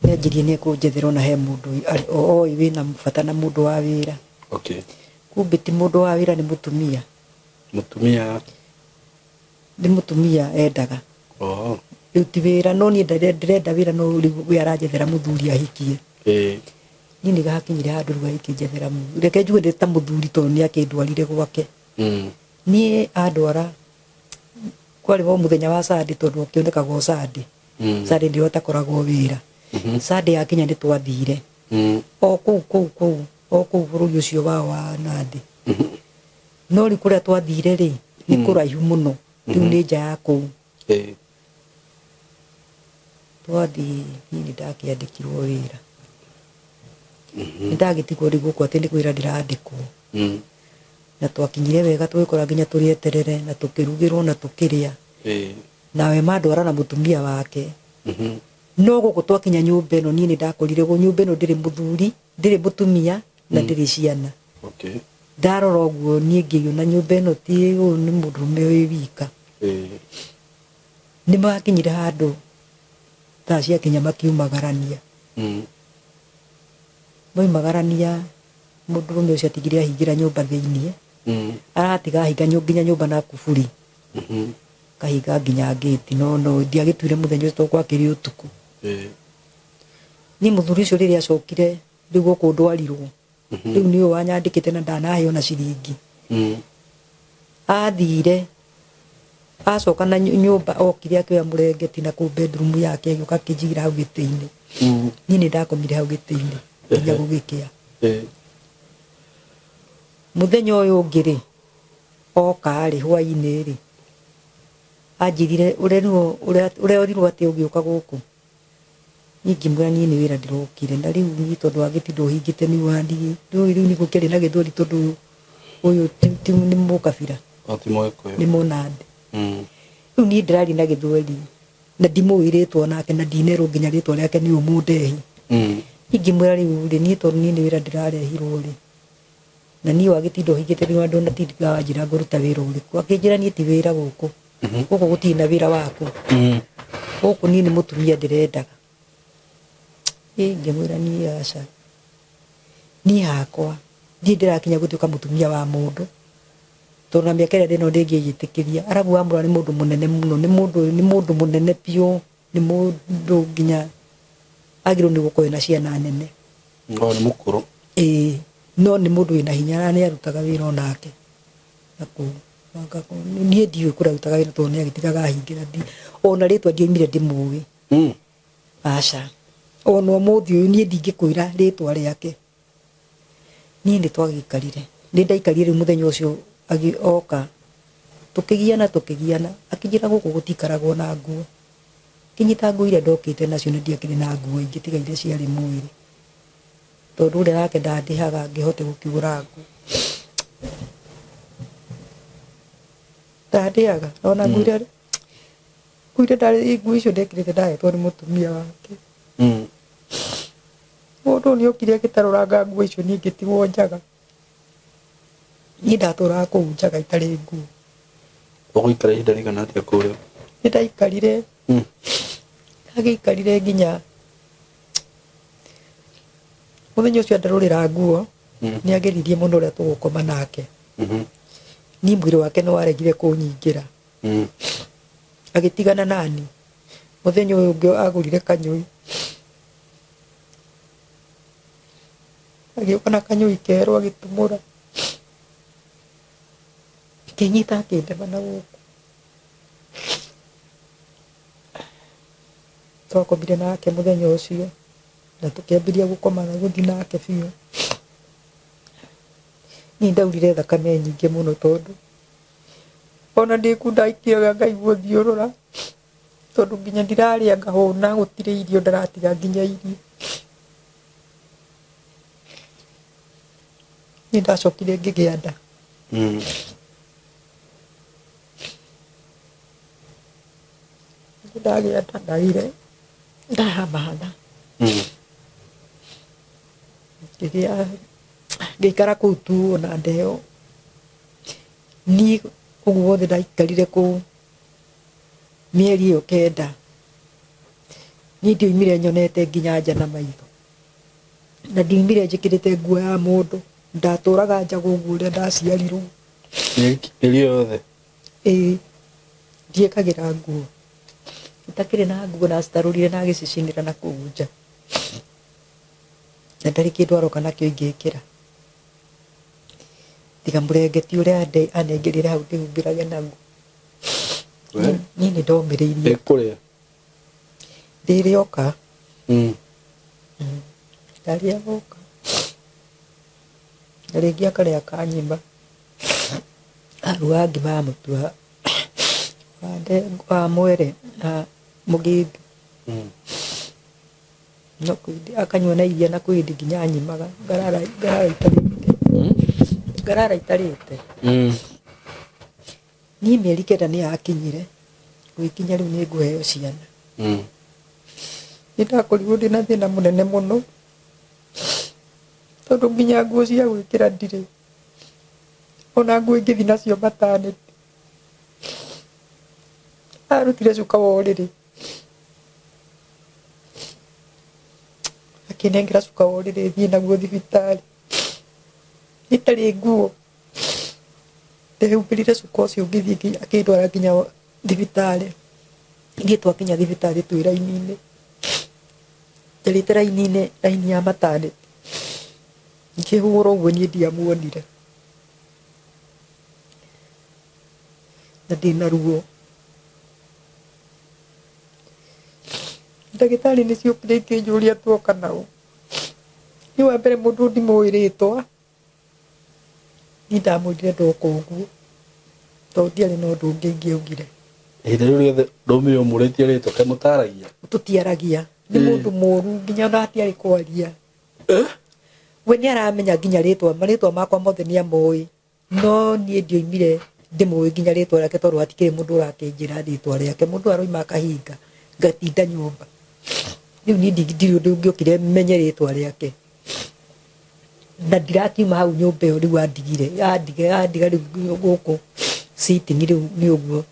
Nĩanjirie nĩ ekũnjethera ona he mũndũ oĩ wĩna bata na mũndũ wa wĩra. Kumbe ti mũndũ wa wĩra, nĩ mũtumia. Nĩ mũtumia endaga. Rĩu ti wĩra, no niĩ ndĩrenda wĩra, no rĩu we aranjethera mũthuri ahikie. Niĩ nĩ gakinyire handũ rĩu agĩkĩnjethera mũthuri, reke njuge ndĩ ta mũthuri tondũ nĩ akĩndwarire gwake. Niĩ andwara kwarĩ o mũthenya wa Sunday tondũ akĩonekaga o Sunday. Sunday nĩrĩo atakoragwo wĩra. Sunday yakinya nĩ twathire o kũu bũrũri ũcio wao wa Nandi. No rĩu kũrĩa twathire rĩ nĩ kũraihu mũno, rĩu nĩ nja ya kũu. Twathiĩ niĩ nĩ ndakĩandĩkirwo wĩra, nĩ ndagĩtigwo rĩu gũkũ atĩ nĩ kwĩra ndĩrandĩkwo. Na twakinyire wega tũgĩkora nginya tũrĩ eterere na tũkĩrugĩrwo na tũkĩrĩa, nawe mandwara na mũtumia wake. No gũkũ twakinya nyũmba ĩno niĩ nĩ ndakorire gũ nyũmba ĩno ndĩrĩ mũthuri, ndĩrĩ mũtumia na ndĩrĩ ciana. Ndarora ũguo niĩ ngĩona nyũmba ĩno ti ũyũ nĩ mũndũrũme wĩ wika. Nĩ makinyire handũ thaa ciakinya makiumagarania. Moimagarania mũndũrũme ũcio atigire ahingĩra nyũmba thĩiniĩ, aratiga ahinga nginya nyũmba na kuburi, kahinga nginya ngĩti, no ndiagĩtuire mũthenya ũcio tondũ gwakĩrĩ ũtukũ. Niĩ mũthuri ũcio rĩrĩa acokire rĩu gũkũ ndwarirwo, rĩu nĩwe wanyandĩkĩte na ndanaheo na ciringi. Athire acoka na nyũmba okire akĩoya mũrengeti na kũu bedroom yake agĩũka akĩnjigĩra hau gĩtĩ-inĩ. Niĩ nĩ ndakomire hau gĩtĩ-inĩ nginya gũgĩkĩa. Mũthenya ũyũ ũngĩ rĩ oka rĩ hwaĩ-inĩ rĩ anjirire ũrĩa orirwo atĩ ũgĩũka gũkũ. Niĩ ngĩmwĩra niĩ nĩ wĩra ndĩrokire, na rĩu niĩ tondũ wagĩtinda ũhingĩte nĩ wandiĩ rĩu nĩ gũkĩrĩ na gĩthweri tondũ ũyũ nĩ mũkabira nĩ mũnandi. Rĩu niĩ ndĩrari na gĩthweri na ndimũĩrĩtwo nake na ndinerwo nginya rĩtwa rĩake nĩ ũmũndehi. Ingĩmwĩra rĩu rĩ niĩ tondũ niĩ nĩ wĩra ndĩrarehirwo rĩ na niĩ wagĩtinda ũhingĩte nĩ andũ natindaga wanjĩra ngũruta wĩra ũrĩkũ. Akĩnjĩra niĩ ti wĩra gũkũ, gũkũ gũtirĩ na wĩra waku, gũkũ niĩ nĩ mũtumia ndĩrendaga. Ngĩmwĩra niĩ aca, niĩ hakwa ndiĩ ndĩrakinya gũtuĩka mũtumia wa mũndũ tondũ na mĩaka ĩrĩa ndĩna ndĩngĩgĩtĩkĩria. Arabu Wambura nĩ mũndũ mũnene mũno, nĩ mũndũ mũnene biũ, nĩ mũndũ nginya agĩrĩirwo nĩ gũkorwo na ciana nene. Nĩ mũkũrũ. No nĩ mũndũ wĩna hinya na nĩ arutaga wĩra onake. Niĩ ndiũĩ kũrĩa arutaga wĩra tondũ nĩ agĩtigaga ahingĩra, ona rĩtwa ndioimire ndĩmũĩ. Aca, ona ũmũthĩ ũyũ niĩ ndingĩkwĩra rĩtwa rĩake. Niĩ nĩ twagĩikarire, nĩ ndaikarire rĩu mũthenya ũcio agĩoka tũkĩgiana akĩnjĩra gũkũ gũtikaragwo na nguo. Kĩnyita nguo iria ndokĩte nacio nĩ ndiakĩrĩ na nguo ingĩ tiga iria ciarĩ mwĩrĩ tondũ ũrĩa nake ndandĩhaga ngĩhote gũkĩgũra nguo. Ndadeaga ona ngwire ndari ngui icio ndekirite ndahetwo ni mutumia wake. Mundu ni okire gitaruranga ngui icio ni ngitigwo njaga. Ni ndaturaga kuu njaga itari nguo. Uguikara ihinda rigana atia kuria? Ni ndaikarire ndagiikarire nginya muthenya ucio ndarurira nguo ni ageririe muno uria tugukoma nake. Ni mwiri wake no waregire kunyingira. Agitigana nani muthenya uyu ungi agurire kanyui agioka na kanyui keru agitumura kinyita akindema na guku twakomire nake muthenya ucio na tukiambiria gukoma na guthi nake biu. Ni ndaurire thakame nyingi muno tondu ona ndikunda ikiraga ngaigua thiurura tondu nginya ndiraria ngahuna gutire irio ndaratiga nginya irio. Ni ndacokire ngigia nda. Ndagia nda ndaire ndahamana. Ngikara kuu tu ona ndeo ni uguo wothe ndaikarire kuu mieri iyo kenda. Ni ndiumire nyonete nginya nja na maitho na ndiumire njikirite nguo ya mundu ndaturaga nja gugu uria ndaciarirwo mieri yothe. Ndiekagira nguo itakire na nguo na citarurire na gicicinira na kuu nja na ndari kindu aroka nakio ingikira tiga murengeti uria anengerire hau ndihumbirage naguo. Ni ndomiriirie kuria ndirioka ndaria goka ringi akaria kanyima arua ngima ya mutua wa mwere na mugithi no kwindi akanyua na iria na kwindi nginya nyimaga ngarara itarite. Ni mieri kenda ni yakinyire gwikinya riu ni nguheo ciana. Ni ndakorirwo ndina thina munene muno tondu nginya nguo cia gwikira ndire ona nguo ingithi nacio maternity. Arutire cuka wa uriri akinengera cuka wa uriri thie naguo thibitari itari nguo ndehumbirire cuka ucio ngithii akindwara nginya thibitari. Ni twakinya thibitari twi raini-ini ndarite raini ya maternity ngihura uguo ni ndiamuonire na ndina ruo. Ndagitari ni ciokire ikinjuria twoka nao. Ni wa mbere mundu ndimuiritwa ni ndamwirire ndoka uguo tondu ndiari na undu ungi ngiaugire. Ihinda riu riothe Romeo muritie ritwa ke mutaragia? Tutiaragia. Ni mundu muru nginya ona atiari kwaria. We ni aramenya nginya ritwa makwa mothe ni amoi no ni ndioimire ndimui nginya ritwa riake tondu hatikire mundu urakinjira ritwa riake. Mundu aroima akahinga ngatinda nyumba riu ni ndiri undu ngiokire menye ritwa riake na ndirakiuma hau nyumba iyo riu andiga riu guku sitting riu ni uguo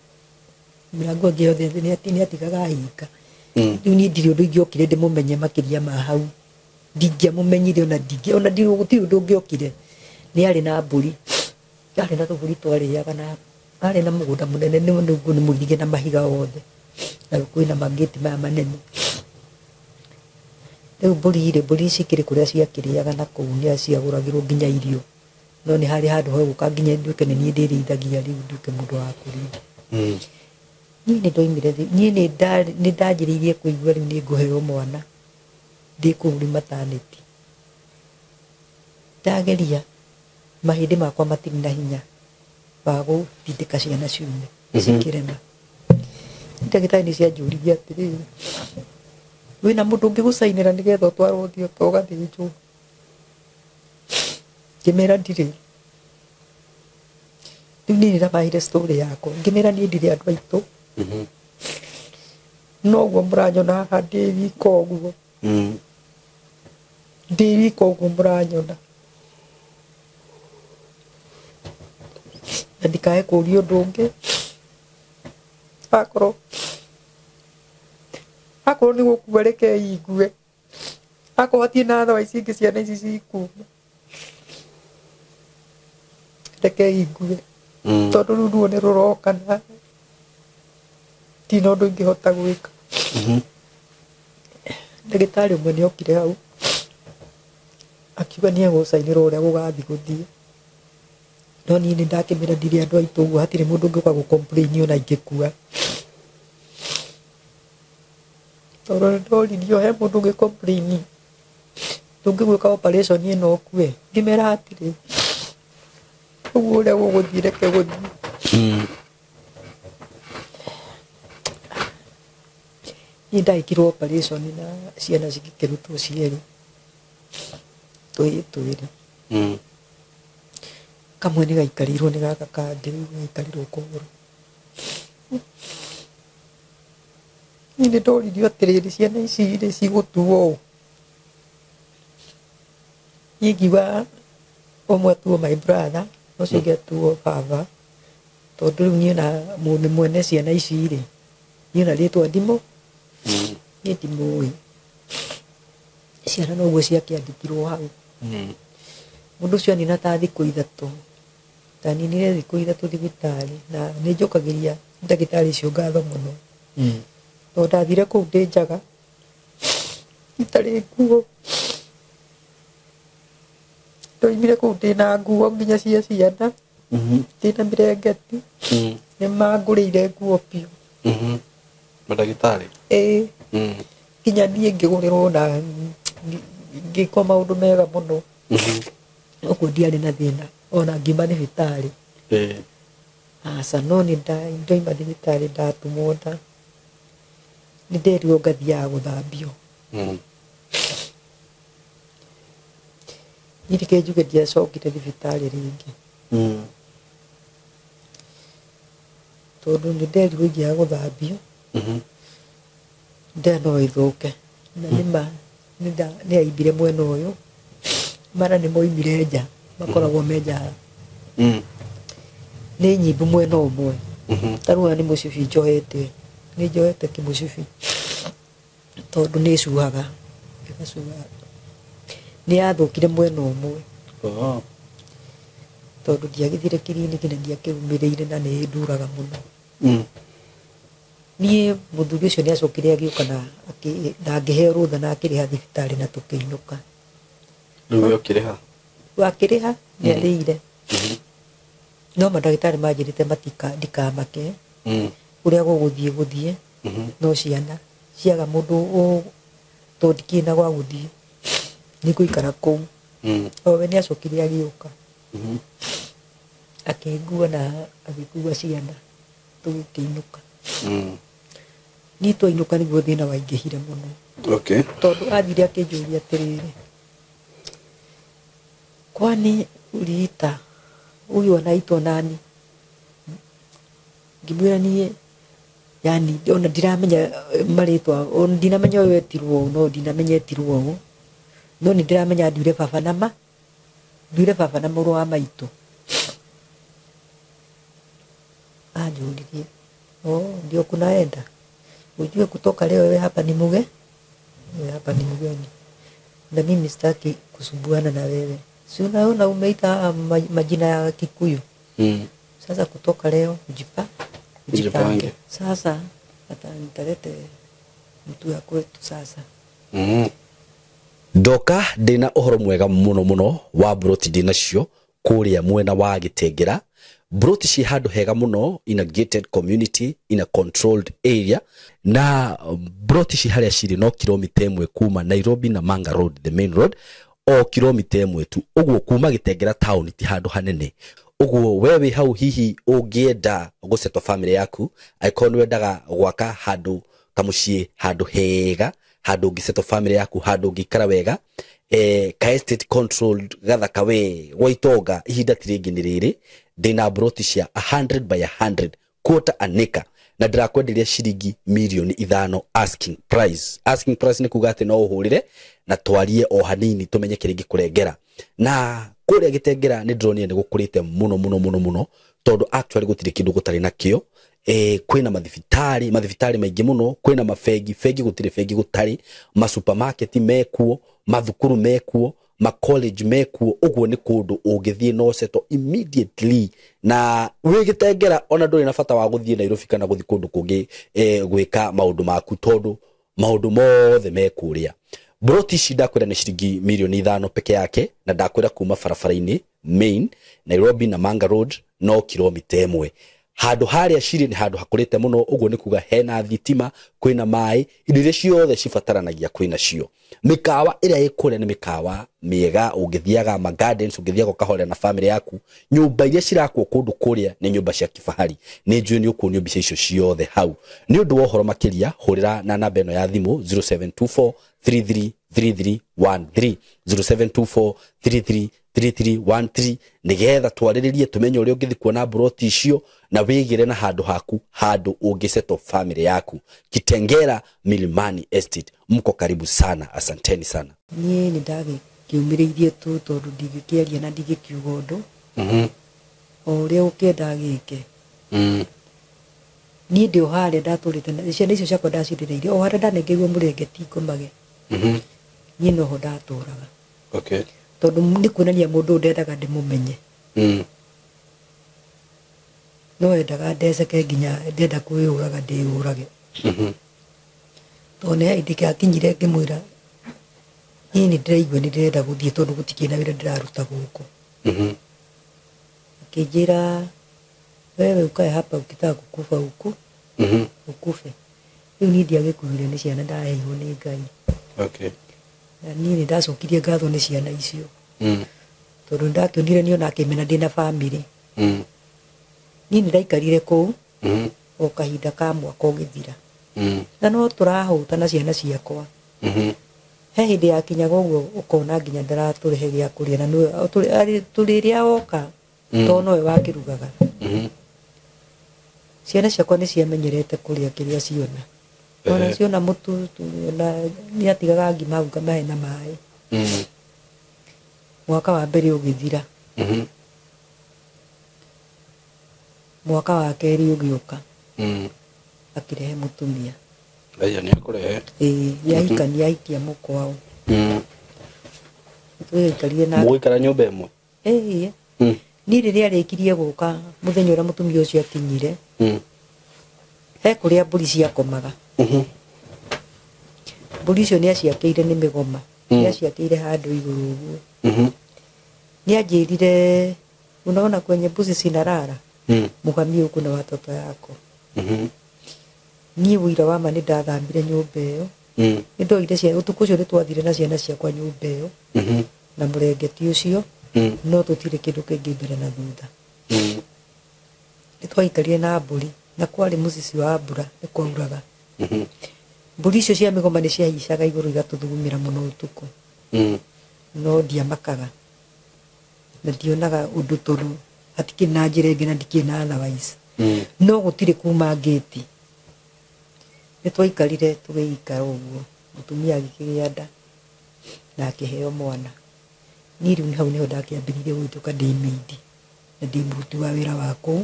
mirango ngiothe ni atigaga ahinga. Riu ni ndiri undu ngiokire ndimumenye makiria ma hau ndingiamumenyire ona gutiri undu ngiokire. Ni ari na mburi ari na tuburi twariaga na ari na mugunda munene ni muirige na mahiga wothe na kwina mageti maya manene. Riu mburi cikiri kuria ciakiriaga na kuu ni ciaguragirwo nginya irio no ni hari handu ha guka nginya nduike ni ndirithagia riu nduike mundu wa kurinda. Ni ndoimire ni ndanjiriirie kuigua riu ni nguheo mwana ndi kuri maternity. Ndageria mahindi makwa matiri na hinya wa gutindika ciana ciume cikirema. Ndagitari ni cianjuririe atiri wina mundu ungigucainira nigetha utwarwo thio togathinjwo. Ngimera ndiri ni nira mahire story yako ngimera ni ndire andu aitu no gwo muranyona handi wiko gwo ndi wiko gwo muranyona ndikae kurio ndungi akoro ni gukubereke igue ako atie na thawa ici ingĩ ciana ici cikuma reke igue tondũ rĩu ruo nĩ rũrokana ti na ũndũ ingĩhota gwĩka ndagĩtarĩ ũmwe nĩ okire hau akiuga nĩ egũcainĩra ũrĩa gũgathiĩ gũthiĩ no niĩ nĩ ndakĩmera ndire andũ aitũ ũguo hatirĩ mũndũ ũngĩũka gũ-complain ona ingĩkua tondũ nĩ ndoririo he mũndũ ũngĩ-complain ndũngĩgwĩka operation ĩno ũkue ngĩmera hatirĩ ũguo ũrĩa gũgũthiĩ reke gũthiĩ niĩ ndagĩkirwo operation na ciana cigĩkĩrutwo cierĩ twĩrĩ kamwe nĩ gaikarirwo nĩ gaka kangĩ rĩu gaikarirwo kũgũrũ niĩ nĩ ndoririo atĩrĩrĩ ciana ici rĩ cigũtuo ũũ niĩ ngiuga ũmwe atuo my brother ũcio ũngĩ atuo baba tondũ rĩu niĩ na mũndũ mwene ciana ici rĩ niĩ na rĩtwa ndimũ niĩ ndimũĩ ciana noguo ciakĩandĩkirwo hau mũndũ ũcio anina ta thikũ ithatũ taninire thikũ ithatũ thibitarĩ na nĩ njũkagĩria ndagĩtarĩ icio ngatho mũno tondũ ndathire kũu ndĩ njaga itarĩ nguo ndoimire kũu ndĩna nguo nginya cia ciana ndĩna mĩrengeti nĩ mangũrĩire nguo biũ mandagĩtarĩ nginya niĩ ngĩgũrĩrwo na ngĩkwo maũndũ mega mũno ũguo ndiarĩ na thĩna ona ngiuma thibitarĩ aca no nĩ ndoima thibitarĩ ndatumwo nda nĩ nderirwo ngathiaga gũthambio niĩ reke njuge ndiacokire thibitarĩ rĩngĩ tondũ nĩ nderirwo ingĩaga gũthambio nda no ĩthũke na nĩma nĩ aimbire mwena ũyũ mara nĩ moimire nja makoragwo me nja nĩ nyimbu mwena ũmwe tarũa nĩ mũcibi njohete nĩ njohete kĩmũcibi tondũ nĩ cuaga ĩgacuaga nĩ yathũkire mwena ũmwe tondũ ndiagĩthire kiriniki na ndiakĩrũmĩrĩire na nĩ nduraga mũno niĩ mũthuri ũcio nĩ acokire agĩũka na ngĩheo rũtha na akĩrĩha thibitarĩ na tũkĩinũka rĩu akĩrĩha wakĩrĩha nĩ arĩire no mandagĩtarĩ manjĩrĩte ndikamake ũrĩa gũgũthiĩ no ciana ciaga mũndũ tondũ ndikĩna gwa gũthiĩ nĩ gũikara kũu owe nĩ acokire agĩũka akĩngua na agĩkua ciana tũgĩkĩinũka niĩ twainũka nĩguo thĩna waingĩhire mũno tondũ athire akĩnjũria atĩrĩrĩ kwani uliita huyu anaitwa nani ngimwĩra niĩ yani ona ndiramenya marĩtwa ona ndinamenya ũyũ etirwo no ndinamenya etirwo ũũ no nĩ ndiramenya nduire baba na mũrũ wa maitũ anjũririe ndio kunaenda ujue kutoka leo wewe hapa ni mgeni na mimi sitaki kusumbuana na wewe si unaona umeita majina ya Kikuyu sasa kutoka leo ujipange sasa nitalete mtu ya kwetu sasa ndoka ndina ũhoro mwega mũno wa broti ndinacio kũrĩa mwena wa Gĩtengera broti ci handũ hega mũno in a gated community in a controlled area na broti ci harĩa cirĩ no kilomita 1 kuma Nairobi na Manga Road the main road o kilomita 1 tu ũguo kuma Gĩtengera town ti handũ hanene ũguo wewe hau hihi ũngĩenda gũceto family yaku aikoni wendaga gwaka handũ kamuciĩ handũ hega handũ ũngĩceto family yaku handũ ũngĩikara wega ka estate controlled gathaka we Waitonga ihinda tiringi ni riri ndina broti cia 100 by 100 quarter an acre na ndirakwenderia ciringi milioni 5 asking price ni kuga ati no uhurire na twarie o hanini tumenye kiringi kurengera na kuria gitengera ni drone ni gukurite muno tondu actually gutire kindu gutari nakio kwina mathibitari maingi muno kwina mafegi gutire fegi gutari ma supermarket mekuo mathukuru mekuo ma college mekuo uguo ni kundu ungithie no seto immediately na wigitengera ona nduri na bata wa guthie Nairobi kana guthi kundu kungi gwika maundu maku tondu maundu mothe mekuria broti shida kwira ni shiringi milioni 5 peke yake na ndakwira kuma barabara-ini main Nairobi na Manga Road no kilomita 1 handu haria shiri ni handu hakurite muno uguo ni kuga hena thitima kwina mai indo ciothe cibataranagia kwina cio mikawa iria ikure ni mikawa miega ungithiaga ma gardens ungithiaga kahore na family yaku nyumba iria cirakwo kundu kuria ni nyumba cia kifahari ni njui ni uku nyumba icio ciothe hau ni undu wa horo makiria hurira na namba eno ya thimu 0724 333313 0724333313 nigetha twariririe tumenye uria ungithi kuona broti icio na wigire na handu haku handu ungiseto family yaku Kitengera Milimani Estate mko karibu sana asanteni sana nie ni ndagi kiumiririe tu tondu ndigikiaria na ndigikiuga undu o uria ukienda gike nie ndio hale ndaturite na ciana icio ciakwa ndacirireirie o hale ndanengeirwo murengeti ngomage nie no ho ndaturaga okay tondu ni kuonania mundu ndendaga ndimumenye no endaga ndeceke nginya ndenda kwiyuraga ndiyurage tone idike akinyire ngimwira ni ndiraigua ni ndenda guthie tondu gutikina wira ndiraruta guku akijira wewe ukae hapa ukitaka kukufa huku ukufe riu ni ndiagikuire ni ciana ndaheirwo ni Ngai okay na ni ndacokirie ngatho ni ciana icio tondu ndakionire ni ona akimena ndina family ni ndaikarire kuu o kahinda ka mwaka ugithira na no turahuta na ciana ciakwa he hindi yakinyaga uguo ukona nginya ndaraturihe gya kuria na no turiria oka to no we wakirugaga ciana ciakwa ni ciamenyerete kuria kiria ciona ona ciona mutu na ni atigaga ngima hau ngamahe na mai mwaka wa mbere ugithira mwaka wa keri ugiuka akirehe mutumia aya ni akurehe yaikania ikia mukwao twikarie na mwikara nyumba imwe ni riria rikirie guka muthenya ura mutumia ucio akinyire he kuria mburi ciakomaga mburi icio ni aciakiire ni migoma ni aciakiire handu iguru uguo ni anjirire unaona kwenye mbuzi sinarara mugamie huku na watoto yako ni wira wa ma ni ndathambire nyumba iyo ndoire cia utuku ucio ni twathire na ciana ciakwa nyumba iyo na murengeti ucio no tutire kindu kingi mbere na thutha ni twaikarire na mburi na kwari mucici wa mbura ni kwauraga mburi icio cia migoma ni ciahicaga iguru igatuthugumira muno utuku no ndiamakaga na ndionaga undu tondu hatikina njira ingi na ndikina otherwise no gutire kuma gate ni twaikarire tugiikara uguo mutumia agikigia nda na akiheo mwana ni riu hau niho ndakiambiririe gwituka ndimindi na ndimuruti wa wira wako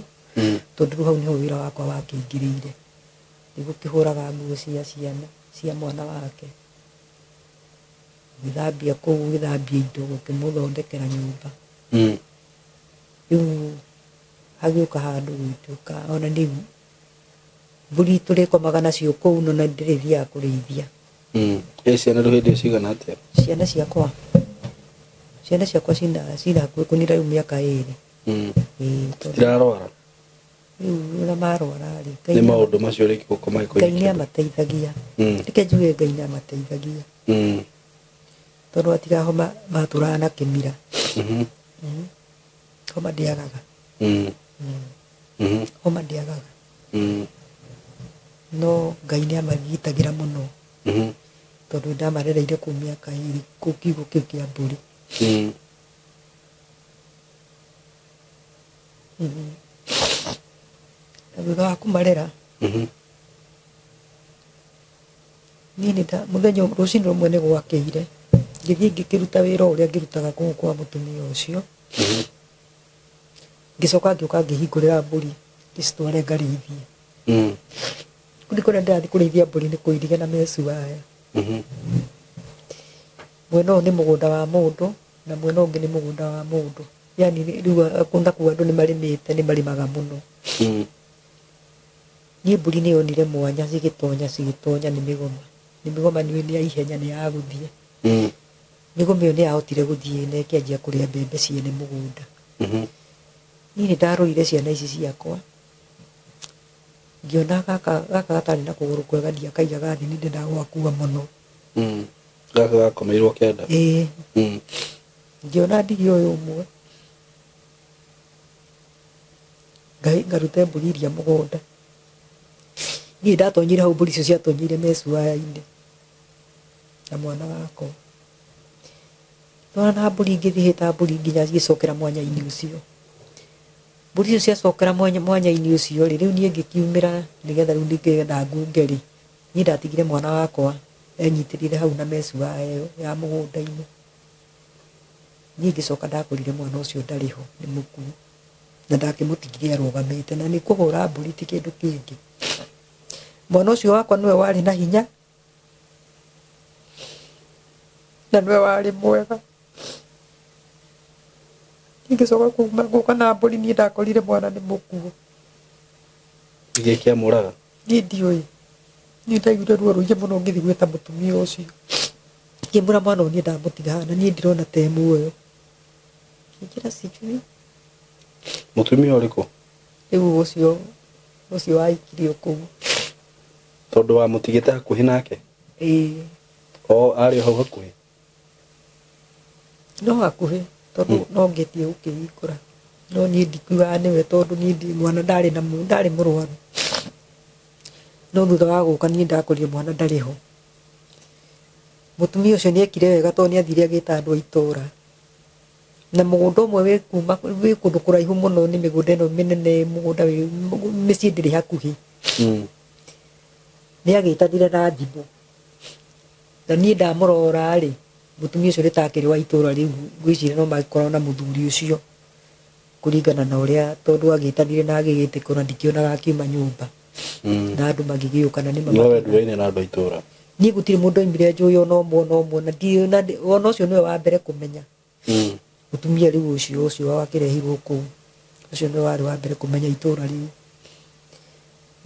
tondu hau niho wira wakwa wakingirire nigukihuraga nguo cia ciana cia mwana wake githambia kuu githambia indo gukimuthondekera nyumba riu hagiuka handu gwituka ona ni mburi turikomaga nacio kuu no na ndirithia kurithia ciana ruhindi cigana atia ciana ciakwa cina kunira miaka 2 tirarwara riu na marwara ni maundu macio riki gukoma iko Ngai ni amateithagia reke njuge Ngai ni amateithagia tondu atirahoma maturana na kimira homa ndiagaga homa ndiagaga no Ngai ni amagitagira muno tondu ndamarereire ku miaka iri ku kiugo kiu kia mburi. Na thutha wa kumarera niĩ mũthenya rũcinĩ rũmwe nĩ gwakĩire ngĩthiĩ ngĩkĩruta wĩra ũrĩa ngĩrutaga kũu kwa mũtumia ũcio ngĩcoka ngĩũka ngĩhingũrĩra mbũri ngĩcitware ngarĩithie. Kũrĩ kũrĩa ndĩrathiĩ kũrĩithia mbũri nĩ kũirige na mesu waya. Mwena ũyũ nĩ mũgũnda wa mũndũ na mwena ũngĩ nĩ mũgũnda wa mũndũ, yani rĩu kũndũ kũu andũ nĩ marĩmĩte nĩ marĩmaga mũno. Niĩ mbũri nĩ yonire mwanya cigĩtonya nĩ mĩgoma. Nĩ mĩgoma nĩ ya ihenya nĩ ya gũthiĩ. Mĩgoma ĩyo nĩ yahotire gũthiĩ na ĩkĩanjia kũrĩa mbembe ciene mũgũnda. Niĩ nĩ ndarorire ciana ici ciakwa ngĩona gaka gatarĩ na kũgũrũ kwega ndiakaigaga thĩ nĩ ndĩndagwakua mũno. Gaka gakomeirwo kĩanda. Ngĩona ndigi ũyũ ũmwe ngaruta mbũri iria mũgũnda. Niĩ ndatonyire hau mbũri icio ciatonyire mesu waya-inĩ na mwana wakwa. Twana mbũri ngĩthihĩta mbũri nginya cigĩcokera mwanya-inĩ ũcio. Mbũri icio ciacokera mwanya-inĩ ũcio rĩu niĩ ngĩkiumĩra nĩgetha rĩu nĩgetha ngunge rĩ, niĩ ndatigire mwana wakwa enyitĩrĩire hau na mesu waya ĩyo ya mũgũnda-inĩ. Niĩ ngĩcoka ndakorire mwana ũcio ndarĩ ho nĩ mũkuũ na ndakĩmũtigire arũgamĩte, na nĩ kũhũra mbũri ti kĩndũ kĩngĩ. Mwana ũcio wakwa nĩwe warĩ na hinya na nĩwe warĩ mwega. Ngĩcoka kuma gũka na mbũri niĩ ndakorire mwana nĩ mũkuũ. Gĩkĩ kĩamũraga? Niĩ ndiũĩ. Niĩ ndaiguire ruo rũingĩ mũno ngĩthiĩ gwĩta mũtumia ũcio. Ngĩmwĩra mwana ũyũ niĩ ndamũtiga haha na niĩ ndirona ta e muoyo. Ngĩkĩra sijui. Mũtumia ũrĩkũ? Rĩu ũcio waikirio kũu. Tondũ wamũtigĩte hakuhĩ nake? Arĩ hau hakuhĩ? No hakuhĩ tondũ no ngĩtie gũkĩhingũra, no niĩ ndikuaga nĩwe tondũ niĩ mwana ndarĩ mũrwaru. No thutha wa gũka niĩ ndakorire mwana ndarĩ ho. Mũtumia ũcio nĩ ekire wega tondũ nĩ athire agĩta andũ a itũũra, na mũgũnda ũmwe wĩ kũndũ kũraihu mũno nĩ mĩgũnda ĩno mĩnene, mũgũnda mĩciĩ ndĩrĩ hakuhĩ. Nĩ agĩtanire na thimũ na niĩ ndamũrora rĩ, mũtumia ũcio nĩ ta akĩrĩ wa itũũra rĩu, ngwĩciria no magĩkorwo na mũthuri ũcio kũringana na ũrĩa, tondũ agĩtanire na agĩgĩtĩkwo na ndikĩonaga akiuma nyũmba na andũ magĩgĩũka na nĩ no we ndũraine na andũ a itũũra. Niĩ gũtirĩ mũndũ oimire njũĩ ona ũmwe na ndiona ona ũcio nĩwe wa mbere kũmenya. Mũtumia rĩu ũcio wakĩrehirwo kũu ũcio nĩwe warĩ wa mbere kũmenya itũũra rĩu.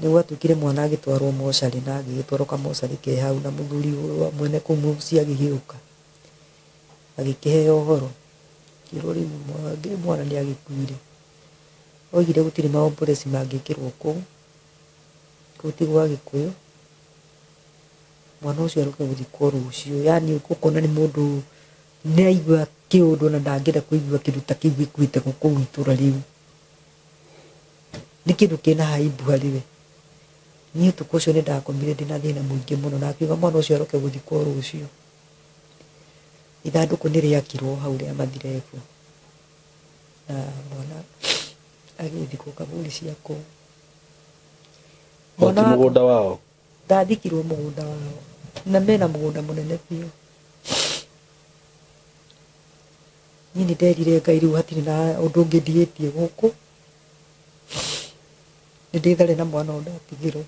Nĩ gwatuĩkire mwana agĩtwarwo mocarĩ na agĩgĩtwarwo kamocarĩ ke hau na mũthuri mwene kũu mũciĩ agĩgĩũka agĩkĩheo ũhoro, akĩrwo rĩu mwana nĩ agĩkuire. Oigire gũtirĩ maomboreci mangĩkĩrwo kũu ti gwa Gĩkũyũ, mwana ũcio aroke gũthikwo rũciũ. Yani ũkona nĩ mũndũ nĩ aigua kĩũndũ na ndangĩenda kũigua kĩndũ ta kĩu gĩkuĩte kũu itũũra rĩu. Nĩ kĩndũ kĩna aibu harĩ we. Niĩ ũtukũ ũcio nĩ ndakomire ndĩna thĩna mũingĩ mũno na akiuga mwana ũcio aroke gũthikwo rũciũ. Ithandũkũ nĩ rĩakirwo hau rĩa mathirebu na mwana agĩthikwo kaburi cia kũu. Ti mũgũnda wao? Ndathikirwo mũgũnda wao na mena mũgũnda mũnene biũ. Niĩ nĩ nderire Ngai rĩu hatirĩ na ũndũ ũngĩ ndigĩtie gũkũ, nĩ ndĩthare na mwana ũyũ ndatigirwo.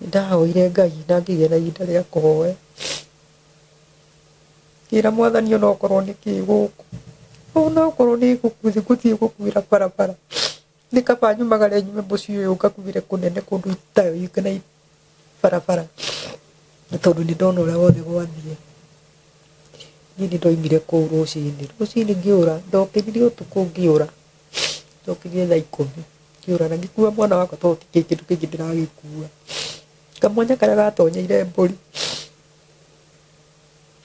Nĩ ndahoire Ngai na ngĩgĩa na ihinda rĩa kũhoya, ngĩra Mwathani ona okorwo nĩ kĩ gũkũ, ona okorwo nĩ gũthiĩ gũkuĩra barabara, nĩ kaba nyumagare nyume mũciĩ ũyũ ngakuĩre kũnene kũndũ itayoĩkaine barabara, nĩ tondũ nĩ ndona ũrĩa wothe gwathiĩ. Niĩ nĩ ndoimire kũu rũcinĩ ngĩũra, ndokĩrire ũtukũ ngĩũra, ndokĩrire thaa 10 ngĩũra na ngĩkua mwana wakwa tondũ ti kĩndũ kĩngĩ ndĩragĩkua. Kamwanya karĩa gatonyeire mbũri,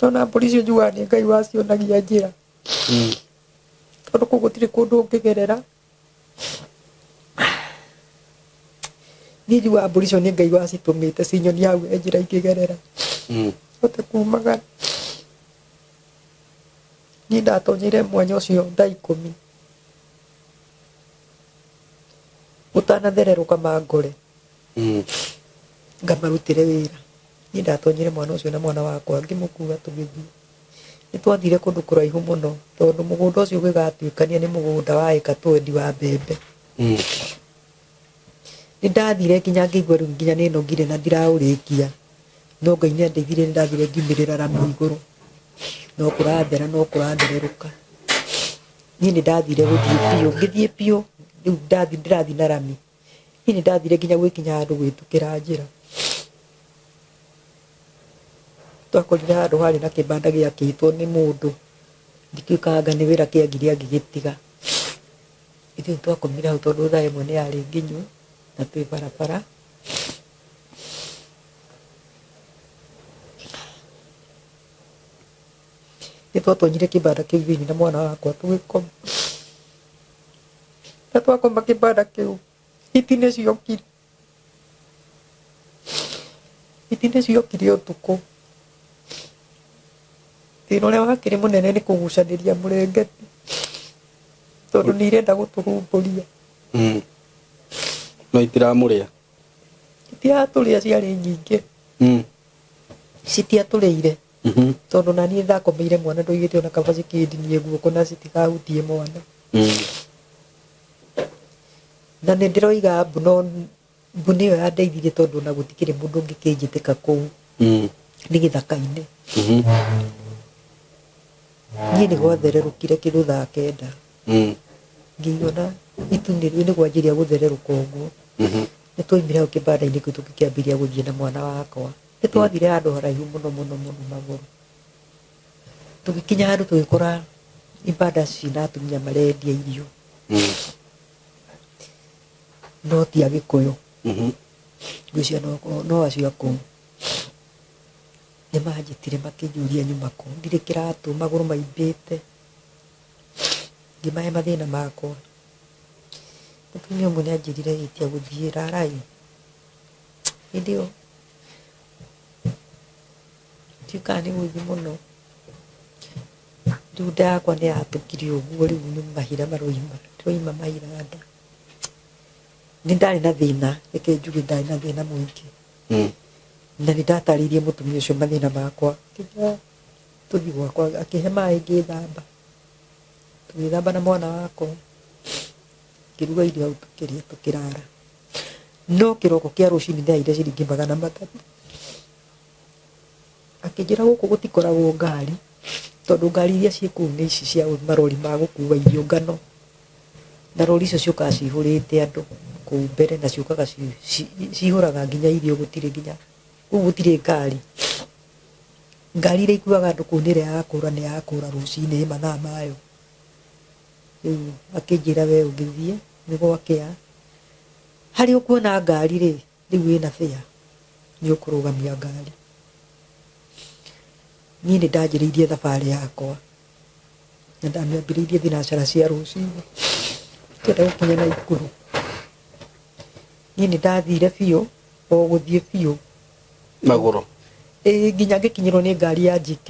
ona mbũri icio njugaga nĩ Ngai wacionagia njĩra, tondũ kũu gũtirĩ kũndũ ũngĩgerera. ni njua mbũri icio nĩ Ngai wacitumĩte cinyonie hau njĩra ikĩgerera hote kumagara. Niĩ ndatonyire mwanya ũcio thaa 10 ũtanathererũka mangore ngamarutĩre wĩra. Niĩ ndatonyire mwana ũcio na mwana wakwa ngĩmũkua tũgĩthiĩ. Nĩ twathire kũndũ kũraihu mũno tondũ mũgũnda ũcio gwĩgatuĩkania nĩ mũgũnda wa ĩka 20 wa mbembe. Nĩ ndathire nginya ngĩigua rĩu nginya nĩ nogire na ndiraũrĩkia, no Ngai nĩ andeithire. Nĩ ndathire ngiumĩrĩra rami igũrũ, no kũrathera no kũrathererũka. Niĩ nĩ ndathire gũthiĩ biũ, ngĩthiĩ biũ rĩu ndĩrathiĩ na rami. Niĩ nĩ ndathire nginya gwĩkinya handũ gwĩtukĩra njĩra. Twakorire handũ harĩ na kĩbanda gĩakĩtwo nĩ mũndũ, ndikĩũkanga nĩ wĩra kĩagire agĩgĩtiga. Ithuĩ twakomire hau tondũ thaa ĩmwe nĩ yarĩ nginyu na twĩ barabara. Nĩ twatonyire kĩbanda kĩu thĩinĩ na mwana wakwa tũgĩkoma. Na twakoma kĩbanda kĩu hiti nĩ ciokire. Hiti nĩ ciokire ũtukũ. Thĩna ũrĩa wakĩrĩ mũnene nĩ kũgucanĩria mũrengeti tondũ nĩ irenda gũtũhumbũria. No itiramũrĩa? Itiratũrĩa, ciarĩ nyingĩ. Citiatũrĩire tondũ na niĩ ndakomeire mwana ndoigĩte ona kaba cikĩndinie guoko na citikahutie mwana. Na nĩ ndĩroiga mbu, no mbu nĩyo yandeithirie tondũ ona gũtikĩrĩ mũndũ ũngĩ kĩnjĩtĩka kũu, nĩ gĩthaka-inĩ. Niĩ nĩ gwathererũkire kĩndũ thaa 9 ngĩiona itu nĩ gwanjĩria gũthererũka ũguo. Nĩ twaumire hau kĩbanda-inĩ kĩu tũkĩambĩrĩria gũthiĩ na mwana wakwa. Nĩ twathire handũ haraihu mũno mũno mũno magũrũ. Tũgĩkinya handũ tũgĩkora ibanda cina atumia marendia irio, no ti Agĩkũyũ. Ngwĩciria no acio a kũu. Nĩ manjĩtire makĩnjũria nyuma kũ, ndirĩ kĩratũ, magũrũ maimbĩte. Ngĩmahe mathĩna makwa. Mũtumia ũmwe nĩ anjĩrire gĩtia gũthiĩ rarai. Hĩndĩ ĩyo ndiũkaga nĩ gũthiĩ mũno. Rĩu nda yakwa nĩ yatũkire ũguo, rĩu nĩ mahira maroima, ndĩroima mahira nda. Nĩ ndarĩ na thĩna, reke njuge ndarĩ na thĩna mũingĩ. Na nĩ ndatarĩirie mũtumia ũcio mathĩna makwa. Tũthiĩ gwakwa akĩhe maĩ ngĩthamba. Tũgĩthamba na mwana wakwa. Ngĩruga irio hau tũkĩrĩa tũkĩrara. No kĩroko kĩa rũcinĩ ndaheire ciringi 300. Akĩnjĩra gũkũ gũtikoragwo ngari tondũ ngari iria ciĩ kũu nĩ ici cia marori ma gũkua irio ngano. Na rori icio ciũkaga cihũrĩte andũ kũu mbere na ciũkaga cihũraga nginya irio, gũtirĩ nginya kũu gũtirĩ ngari. Ngari iria ikuaga andũ kũu nĩ ĩrĩa yakũra nĩ yakũra rũcinĩ mathaa mayo. Rĩu akĩnjĩra we ũngĩthiĩ nĩ gwakĩa, harĩ ũkuona ngari rĩ, rĩu wĩna bĩa nĩ ũkũrũgamia ngari. Niĩ nĩ ndanjĩrĩirie thabarĩ yakwa na ndamĩambĩrĩirie thinacara cia rũcinĩ ngĩenda gũkinya Naikuru. Niĩ nĩ ndathire biũ, o gũthiĩ biũ magũrũ, nginya ngĩkinyĩrwo nĩ ngari ya GK.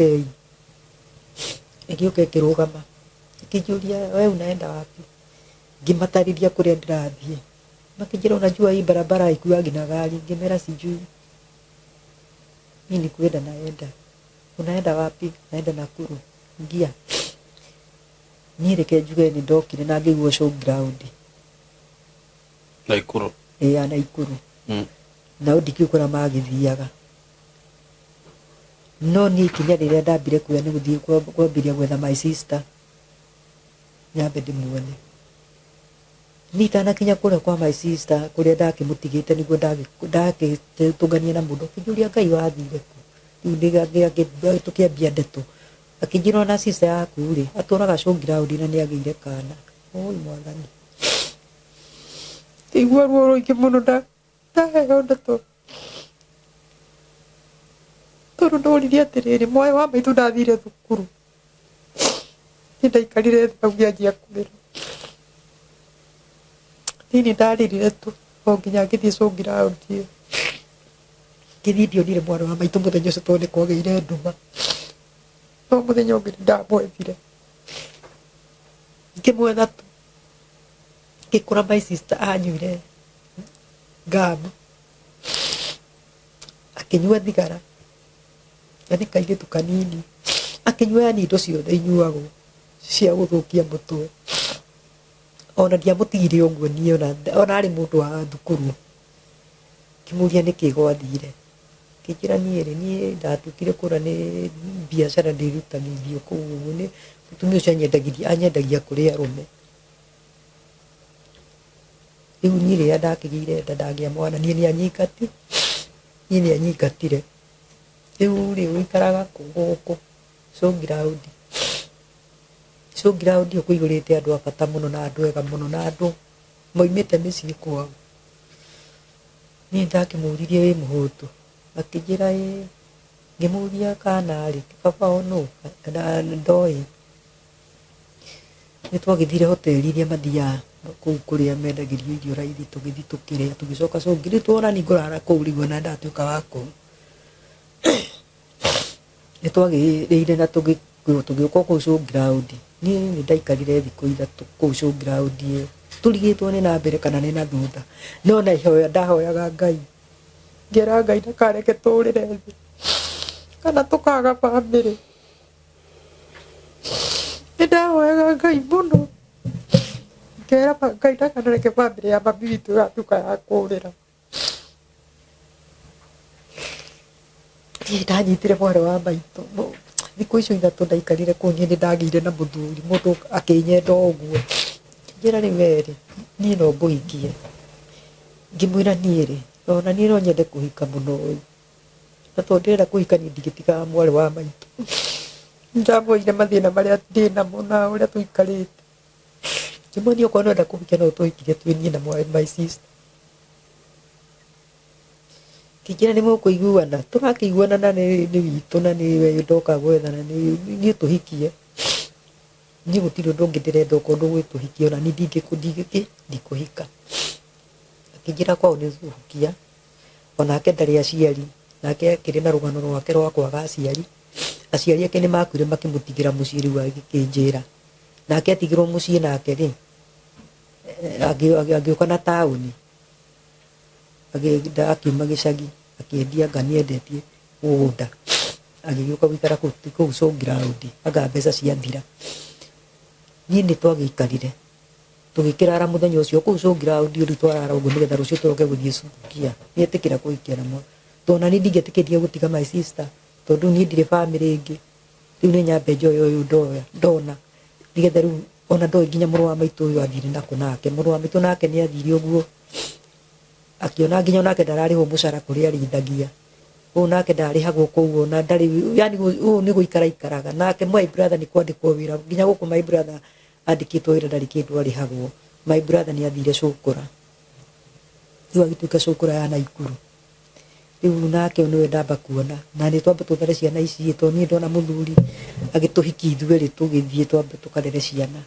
Ĩgĩũka ĩkĩrũgama ĩkĩnjũria we unaenda wapi? Ngĩmatarĩria kũrĩa ndĩrathiĩ. Makĩnjĩra unajua hii barabara haikuagi na gari. Ngĩmera sijui. Mimi ni kwenda naenda. Unaenda wapi? Naenda Nakuru. Ngia. Niĩ reke njuge nĩ ndokire na ngĩiguo show ground. Naikuru. Ya Naikuru. Na ndikĩũkora magĩthiaga. No niĩ ikinya rĩrĩa ndambire kuoya nĩ gũthiĩ kwambĩrĩria gwetha my sister. Nyambe ndĩmuone. Niĩ itanakinya kũrĩa kwa my sister kũrĩa ndakĩmũtigĩte nĩguo ndagĩtũngania na mũndũ. Akĩnjũria Ngai wathire kũ? Rĩu tũkĩambia ndeto. Akĩnjĩra ona sister yaku rĩ atũraga show ground na nĩ agĩire kana. Oi mwathani. Igua ruo rũingĩ mũno ndaheo ndeto. Tondũ ndoririe atĩrĩrĩ, mwaĩ wa maitũ ndathire thukuru. Nĩ ndaikarire thĩ hau ngĩanjia kũrĩra. Niĩ nĩ ndarĩrire tu o nginya ngĩthiĩ showground ngĩthiĩ ndionire mwana wa maitũ mũthenya ũcio tondũ nĩ kwagĩire nduma no mũthenya ũngĩ nĩ ndamwethire ngĩmwetha tu ngĩkora my sister anyuire ngamu akĩnyua thigara na nĩ kairĩtu kanini akĩnyua yani indo ciothe inyuagwo cia gũthũkia mũtwe ona ndiamũtigire ũguo niĩ ona arĩ mũndũ wa thukuru ngĩmũria nĩkĩ gwathire ngĩnjĩra niĩ ndatuĩkire kũra nĩ biacara ndĩrutagithio kũu ũguo nĩ mũtumia ũcio anyendagia kũrĩ arũme rĩu niĩ rĩrĩa ndakĩgĩire nda ndagĩa mwana niĩ nĩanyingatire rĩu ũikaraga gũkũ showground ũkũihũrĩte andũ a bata mũno na andũ ega mũno na andũ moimĩte mĩciĩ kwao niĩ ndakĩmũririe wĩ mũhũtu akĩnjĩra ngĩmũria kana rĩ baba ono na ndoĩ nĩ twagĩthire hoteli iria mathiaga kũu kũrĩa mendagĩrio irio raithi tũgĩthiĩ tũkĩrĩa tũgĩcoka showground tuona nĩ ngũrara kũu rĩu ona ndatuĩka wa kũu nĩ twagĩrĩire na tũgĩũka kũu showground niĩ nĩ ndaikarire thikũ ithatũ kũu showground tũrigĩtwo nĩ na mbere kana nĩ na thutha no na ihoya ndahoyaga Ngai ngera Ngai ndakareke tũrĩre thĩ kana tũkaga bamĩrĩ nĩ ndahoyaga Ngai mũno ngera Ngai ndakanareke bamĩrĩ ya mami witũ yatuĩka ya kũrĩra niĩ ndanyitire mwana wa maitũ thikũ icio ithatũ ndaikarire kũu niĩ nĩ ndagĩire na mũthuri mũndũ akĩnyenda ũguo njĩra rĩu erĩ niĩ no ngũhikie ngĩmwĩra niĩ rĩ ona niĩ no nyende kũhika mũno ũyũ na tondũ ndĩrenda kũhika niĩ ndigĩtigaga mwarĩ wa maitũ ndamwĩire mathĩna marĩa ndĩ namo na ũrĩa tũikarĩte ngĩmwĩra okorwo nĩwenda kũhikia no tũhikire twĩ niĩ na my sister kĩnjĩra nĩ mũkũiguana tũgakĩiguana na nĩ witũ na nĩwe ndoka gwethana niĩ tũhikie niĩ gũtirĩ ũndũ ũngĩ ndĩrenda ũkorwo ndũgwĩtũhikia ona niĩ ndikũhika akĩnjĩra kwao nĩ ũhukia onake ndarĩ aciari nake akĩrĩ na rũgano rwake rwa kwaga aciari ake nĩ makuire makĩmũtigĩra mũciĩ rĩu agĩkĩnjĩra nake atigĩrwo mũciĩ nake rĩ agĩũka na taũni akiuma gĩcagi akĩendia ngani endetie mũgũnda agĩgĩũka gũikara kũu showground anga mbeca ciathira niĩ nĩ twagĩikarire tũgĩkĩrara mũthenya ũcio kũu showground rĩu twarara ũguo nĩgetha rũciũ tũroke gũthiĩ cukia nĩetĩkĩra kũhikia namo tondũ niĩ ndingĩetĩkĩtie gũtiga my sister tondũ niĩ ndirĩ bamĩrĩ ĩngĩ rĩu nĩ nyambe njoe ũyũ ndona nĩgetha rĩu ona ndoĩ nginya mũrũ wa maitũ ũyũ athire nakũ nake mũrũ wa maitũ nake nĩ athire ũguo akiona nginya nake ndararĩhwo mũcara kũrĩa arĩithagia ũũ nake ndarĩhagwo kũu ona ndarĩ yani ũũ nĩ gũikaraga nake my brother nĩ kwandĩkwo wĩra nginya gũkũ my brother andĩkĩtwo wĩra ndarĩ kĩndũ arĩhagwo my brother nĩ athire cũkũra rĩu agĩtuĩka cũkũra ya Naikuru rĩu nake nĩwe ndamba kuona na nĩ twambe tũthere ciana ici tondũ niĩ ndona mũthuri agĩtũhikia ithuerĩ tũgĩthiĩ twambe tũkarere ciana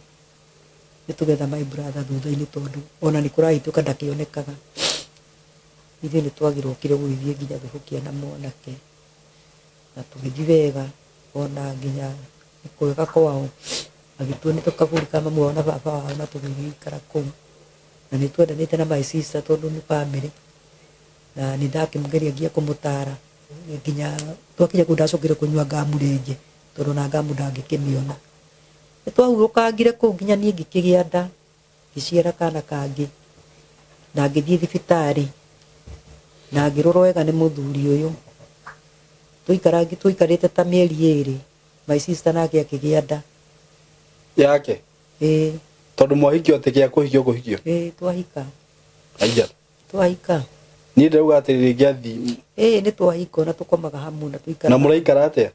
nĩ tũgetha my brother thutha-inĩ tondũ ona nĩ kũrahĩtũka ndakĩonekaga ithuĩ nĩ twagĩrũkire gũgĩthiĩ nginya gũhukia na mwanake na tũgĩthiĩ wega ona nginya nĩ kwega kwao agĩtua nĩ tũkabũri ka mamu wao na baba wao na tũgĩgĩikara kũu na nĩ twendanĩte na my sister tondũ nĩ bamĩrĩ na nĩ ndakĩmũgeria ngia kũmũtara nginya twakinya kũu ndacokire kũnyua ngamu rĩngĩ tondũ na ngamu ndangĩkĩmĩona nĩ twahurũkangire kũu nginya niĩ ngĩkĩgĩa nda ngĩciara kana kangĩ na ngĩthiĩ thibitarĩ na ngĩrorwo wega nĩ mũthuri ũyũ tũikarĩte ta mĩeri ĩrĩ my sister nake akĩgĩa nda yake tondũ mwahikio atĩ kũhikio twahika aija twahika niĩ ndauga atĩ rĩngĩ nĩ twahika na tũkomaga hamwe na tũikara na mũraikara atĩa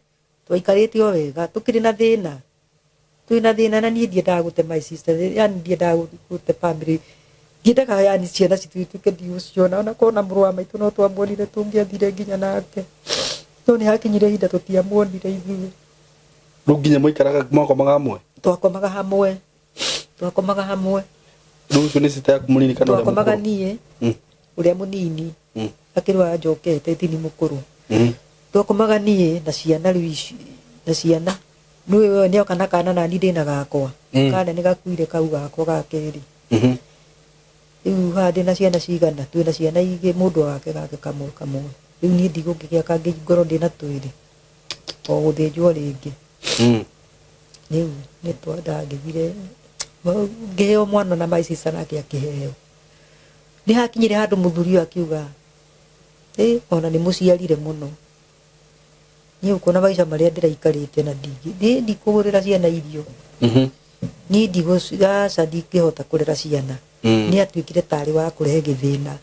twaikarĩte o wega tũkĩrĩ na thĩna twĩna thĩna na niĩ ndiendaga gũte my sister yani ndiendaga gũte family ndiendaga yani ciana cituĩke ndigũciona ona kona mũrũ wa maitũ no twamuonire tũngĩathire nginya nake no nĩ hakinyire ihinda tũtiamuonire ithuĩ rĩu nginya mũikaraga mwakomaga hamwe twakomaga hamwe rĩu ũcio nĩ sister yaku mũnini kana twakomaga niĩ uria munini akirwa njokete tini mukuru twakomaga nie na ciana riu ici na ciana niwe nio kana kana na ni ndina gakwa kana ni gakuire kau gakwa gakeri riu hande na ciana cigana twina ciana ige mundu wake gake kamwe riu ni ndigũngĩgĩa kangĩ ngoro ndina twĩrĩ o gũthĩnjwo rĩngĩ riu nĩ twandangĩthire ngĩheo mwana na my sister nake akĩheo nĩ hakinyire handũ mũthuri ũyũ akiuga ona nĩ mũciarire mũno niĩ ũkuona maica marĩa ndĩraikarĩte na ndikũgũrĩra ciana irio niĩ aca ndingĩhota kũrera ciana nĩ atuĩkire tarĩ wa kũrehe gĩthĩna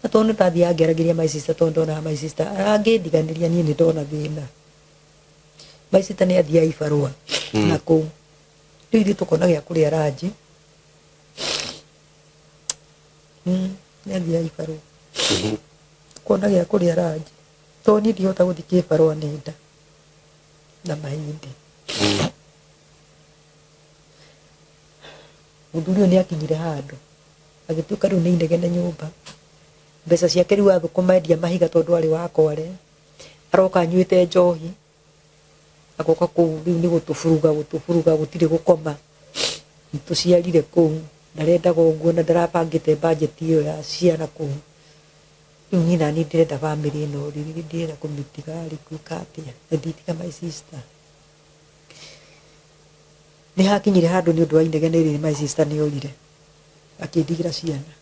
na tondũ ndathiaga ngĩaragĩria my sister tondũ ndonaga my sister angĩndiganĩria niĩ nĩ ndona thĩna my sister nĩ athiaga ibarũa na kũu rĩu ithuĩ tũkona gĩa kũrĩa ranji nĩ athiaga ibarũa tũkona gĩa kũrĩa ranji tondũ niĩ ndihota gũthiĩ kĩbarũa nĩ nda na mahĩndĩ mũthuri ũyũ nĩ akinyire handũ agĩtuĩka rĩu nĩ inegene nyũmba mbeca ciake rĩu athũkũma endia mahiga tondũ arĩ wa kware aroka anyuĩte njohi agoka kũu rĩu nĩ gũtũburuga gũtirĩ gũkoma nĩtũciarire kũu ndarendaga ũguo na ndarabangĩte bajeti ĩyo ya ciana kũu rĩu niĩ naniĩ ndĩrenda bamĩrĩ ĩno ndĩrenda kũmĩtiga rĩkuĩka atĩa na nditiga my sister nĩ hakinyire handũ nĩ ũndũ wa inegene rĩrĩ my sister nĩ orire akĩndigĩra ciana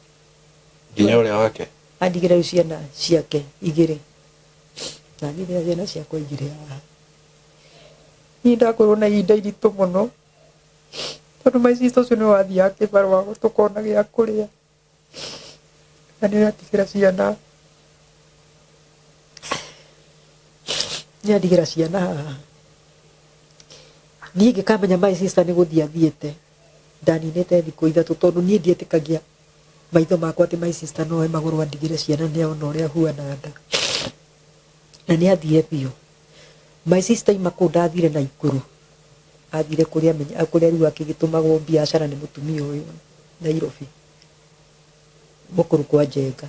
nginya ũrĩa wake andigĩra ciana ciake igĩrĩ na niĩ ciana ciakwa igĩrĩ haha niĩ ndakorwo na ihinda iritũ mũno tondũ my sister ũcio nĩ wathiaga kĩbarũa tũkona gĩa kũrĩa na nĩ atigĩra ciana nĩ andigĩra ciana haha niĩ ngĩkamenya my sister nĩ gũthiĩ athiĩte ndaninĩte thikũ ithatũ tondũ niĩ ndietĩkagia maitho makwa atĩ my sister no oe magũrũ andigĩre ciana nĩ ona ũrĩa huana nda na nĩ athire biũ my sister ima kũu ndathire na ikũrũ athire kũrĩa rĩu akĩgĩtũmagwo biacara nĩ mũtumia ũyũ Nairobi mũkũrũ kwa Njenga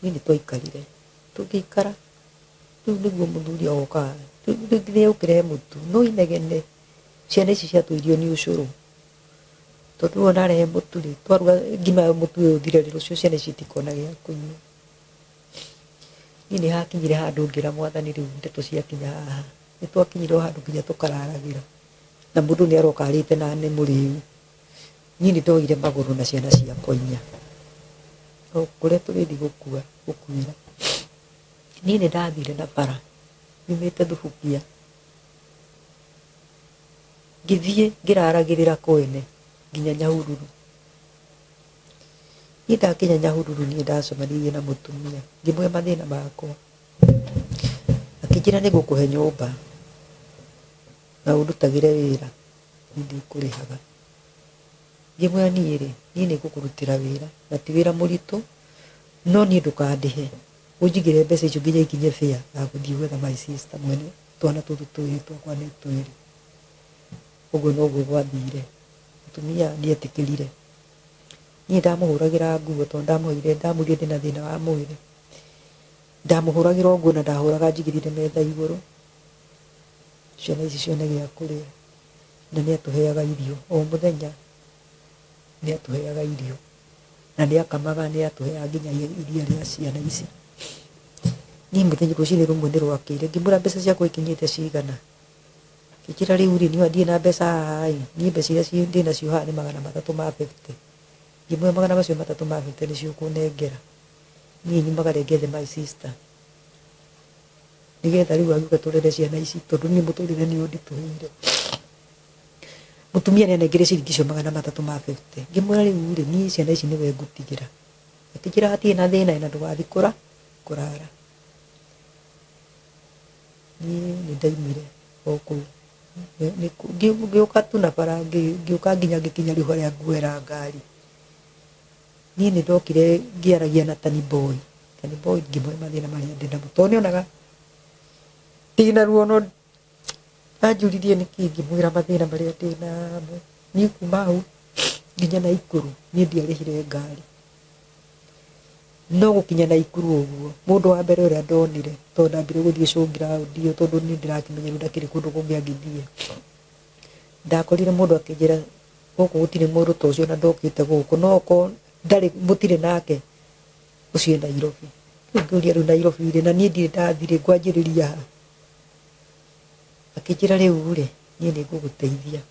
niĩ nĩ twaikarire tũgĩikara rĩu nĩguo mũthuri oka rĩu ũkĩrehe mũtu no inegene ciana ici ciatũirio nĩ ũcũrũ tondũ wona arehe mũtu rĩ twaruga ngima mũtu ũyũ ũthire rĩ rũciũ ciana ici itikona gĩa kũnyua niĩ nĩ hakinyire handũ ngĩra mwathani rĩu ndeto ciakinya haha nĩ twakinyire o handũ nginya tũkararagĩra na mũndũ nĩ aroka arĩte na nĩ mũrĩu niĩ nĩ ndoire magũrũ na ciana ciakwa inya o kũrĩa tũrĩthi gũkuĩra niĩ nĩ ndathire na bara nyumĩte Thubukia ngĩthiĩ ngĩraragĩrĩra kwene nginya Nyahururu niĩ ndakinya Nyahururu niĩ ndacemanirie na mũtumia ngĩmũhe mathĩna makwa akĩnjĩra nĩ ngũkũhe nyũmba na ũndutagĩre wĩra niĩ ndikũrĩhaga ngĩmwĩra niĩ rĩ niĩ nĩ ngũkũrutĩra wĩra na ti wĩra mũritũ no niĩ ndũkandĩhe ũnjigĩre mbeca icio nginya ikinye bĩa ya gũthiĩ gwetha my sister mwene twana tũtũ twĩrĩ twakwa nĩ twĩrĩ ũguo noguo gwathire mũtumia nĩetĩkĩrire niĩ ndamũhũragĩra nguo tondũ ndamũrire ndĩna thĩna wa mwĩrĩ ndamũhũragĩra ũguo na ndahũraga njigĩrĩre metha igũrũ ciana ici cione gĩa kũrĩa na nĩ atũheaga irio o mũthenya nĩ atũheaga irio na nĩ akamaga nĩ atũheaga nginya iria rĩa ciana ici niĩ mũthenya rũcinĩ rũmwe nĩ rwakĩire ngĩmwĩra mbeca ciakwa ikinyĩte cigana ngĩkĩra rĩu rĩ niĩ ndirĩ na mbeca haha niĩ mbeca iria ndĩ nacio haha nĩ 350 ngĩmwĩra 350 nĩcio ũkũnengera niĩ nyumagare ngethe my sister nĩgetha rĩu agiuga tũrere ciana ici tondũ niĩ mũtũrĩre nĩ ũnditũhĩire mũtumia nĩ anengire ciringi icio 350 ngĩmwĩra rĩu rĩ niĩ ciana ici nĩwe ngũtigĩra akĩnjĩra hatirĩ na thĩna na ndũgathiĩ kũrara niĩ nĩ ndaimire o kũu ngĩũka tu na bara ngĩũka nginya ngĩkinya rĩu harĩa nguoera ngari niĩ nĩ ndokire ngĩaragia na Tani Boy ngĩmũhe mathĩna marĩa ndĩ namo tondũ nĩonaga ndĩna ruo no anjũririe nĩkĩ ngĩmwĩra mathĩna marĩa ndĩ namo niĩ kuma hau nginya Naikuru niĩ ndiarĩhire ngari no gukinya na ikuru uguo mundu wa mbere uria ndonire to ndambire guthie show ground dio tondu ni ndirakimenya ndakiri kundu kungi angithie ndakorire mundu akijira guku gutire mundu to ucio na ndokite guku no ko ndari mutire nake ucio Nairobi ngiuria ru Nairobi ri na nie ndire ndathire kwanjiriria akijira riu ri nie ni guguteithia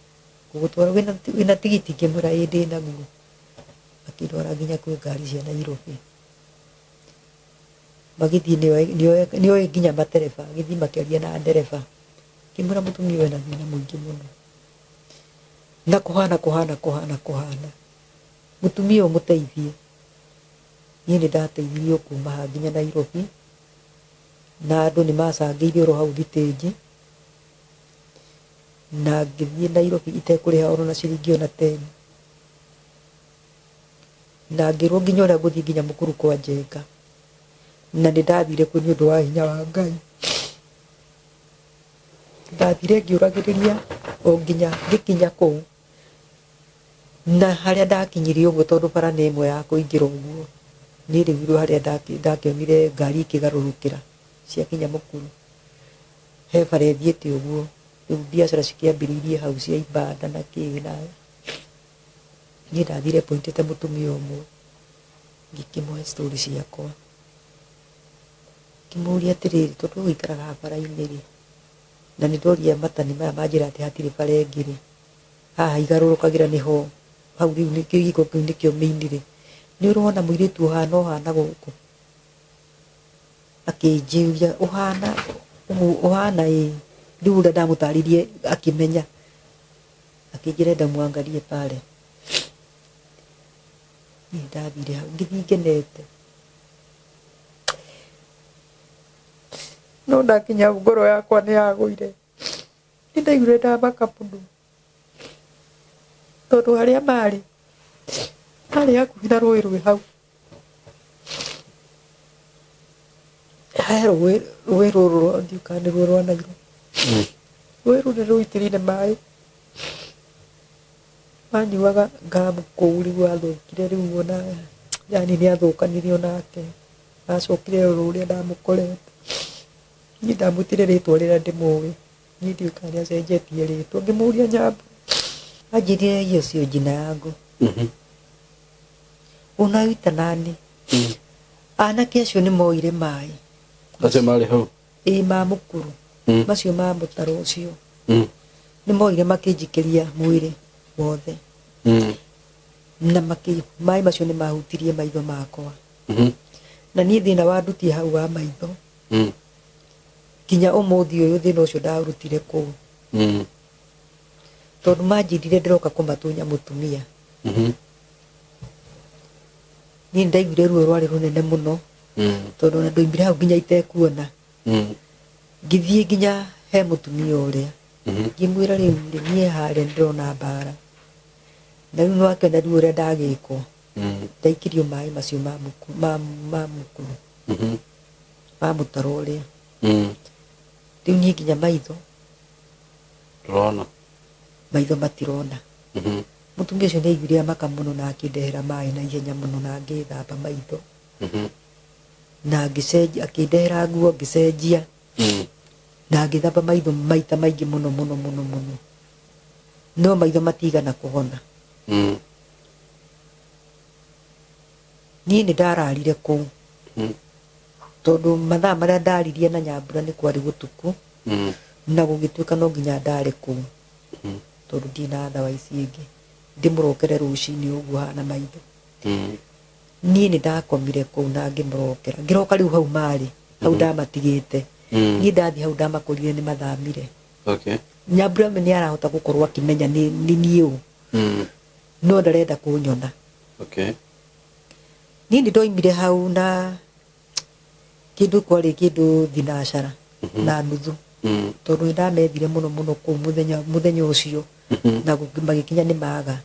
gugutwara wina tigiti kimura indi na guo akidwara nginya kwi ngari cia Nairobi magithii nioe nginya matereba githii makiaria na ndereba kimura mutumia wena thina muingi muno na kuhana mutumia umuteithie nie ni ndateithio kuma ha nginya Nairobi na andu ni macangeirie ro hau thitĩnji na ngithii Nairobi itekuriha oro na ciringi ona 10 na ngirwo nginya uria nguthii nginya mukuru kwa Njenga na ndathire ku ni undu wa hinya wa Ngai ndathire ngiuragiriria o nginya ngikinya ku na haria ndakinyirie uguo tondu bara ni imwe ya kuingira uguo ni riu haria ndakionire ngari ikigarurukira cia kinya mukuru he bara ithiete uguo riu biacara cikiambiririe hau cia ibanda na kina ni ndathire pointete mutumia umwe ngikimwe story ciakwa kimuria atiriri tondu wikaraga bara-ini ri na ni ndoria matani maya manjira ati hatiri bara ingi ri haha igarurukagira niho hau riu nikio giko kiu nikio maini ri ni urona muiritu uhana guku akinjiria uhana riu ura ndamutaririe akimenya akinjira ndamwangarie pale ni ndathire hau ngithii ngenete no ndakinya ngoro yakwa ni yaguire ni ndaigure ndamaka mundu tondu haria mari hakuhi na rũĩ rwĩ hau he rũĩ rũrũ ndiũka nĩruo rwa Nairobi rũĩ rũu nĩ rũitĩrĩire maĩ manyuaga ngamu kũu rĩu athũkire rĩu ona yani nĩ athũkanirie onake acokire rũrĩa ndamũkorete ni ndamutire ritwa rĩrĩa ndĩmũĩ ni ndiũka nĩ acenjetie rĩtwa ngĩmũria Nyambura anjirire hiyo sio jina yangu unaita nani anake acio nĩ moire maĩ acio marĩ hau ma mukuru macio ma mũtaro ũcio nĩ moire makĩnjikĩria mwĩrĩ wothe na maĩ macio nĩ mahutirie maitho makwa na niĩ thĩna wa ndutie hau wa maitho kinya ũmũthĩ ũyũ thĩna ũcio ndaũrutire kũu tondu manjirire ndiroka kumatunya mutumia ni ndaiguire ruo rwari runene muno tondu na ndoimbire hau nginya itekuona ngithie nginya he mutumia uria ngimwira riu nie hare ndirona mbara na riu nwakena riu uria ndagikwo ndaikirio maĩ macio ma mukuru ma mutaro uria riu nie nginya maitho rona maitho matirona mutumia ucio nĩaiguire amaka muno na akindehera maĩ na ihenya muno na ngĩthamba maitho na ngĩcenjia akindehera nguo ngĩcenjia na ngĩthamba maitho maita maingĩ muno no maitho matigana kũhona niĩ nĩ ndararire kũu tondu mathaa marĩa ndaririe na Nyambura nĩ kwarĩ gũtuku na gũgĩtuĩka no nginya ndare kũu tondu ndina otherwise ingĩ ndimũrokere rũcinĩ ũguo hana maitho niĩ nĩ ndakomire kũu na ngĩmũrokera ngĩroka rĩu hau marĩ hau ndamatigĩte niĩ ndathi hau ndamakorire nĩ mathamire Nyambura nĩ arahota gũkorwo akĩmenya nĩ niĩ ũ no ndarenda kũnyona niĩ nĩ ndoimire hau na kĩndũ kwarĩ kĩndũ thinacara na nuthu tondu nĩ ndamethire muno kũu mũthenya ũcio na magĩkinya nĩ maga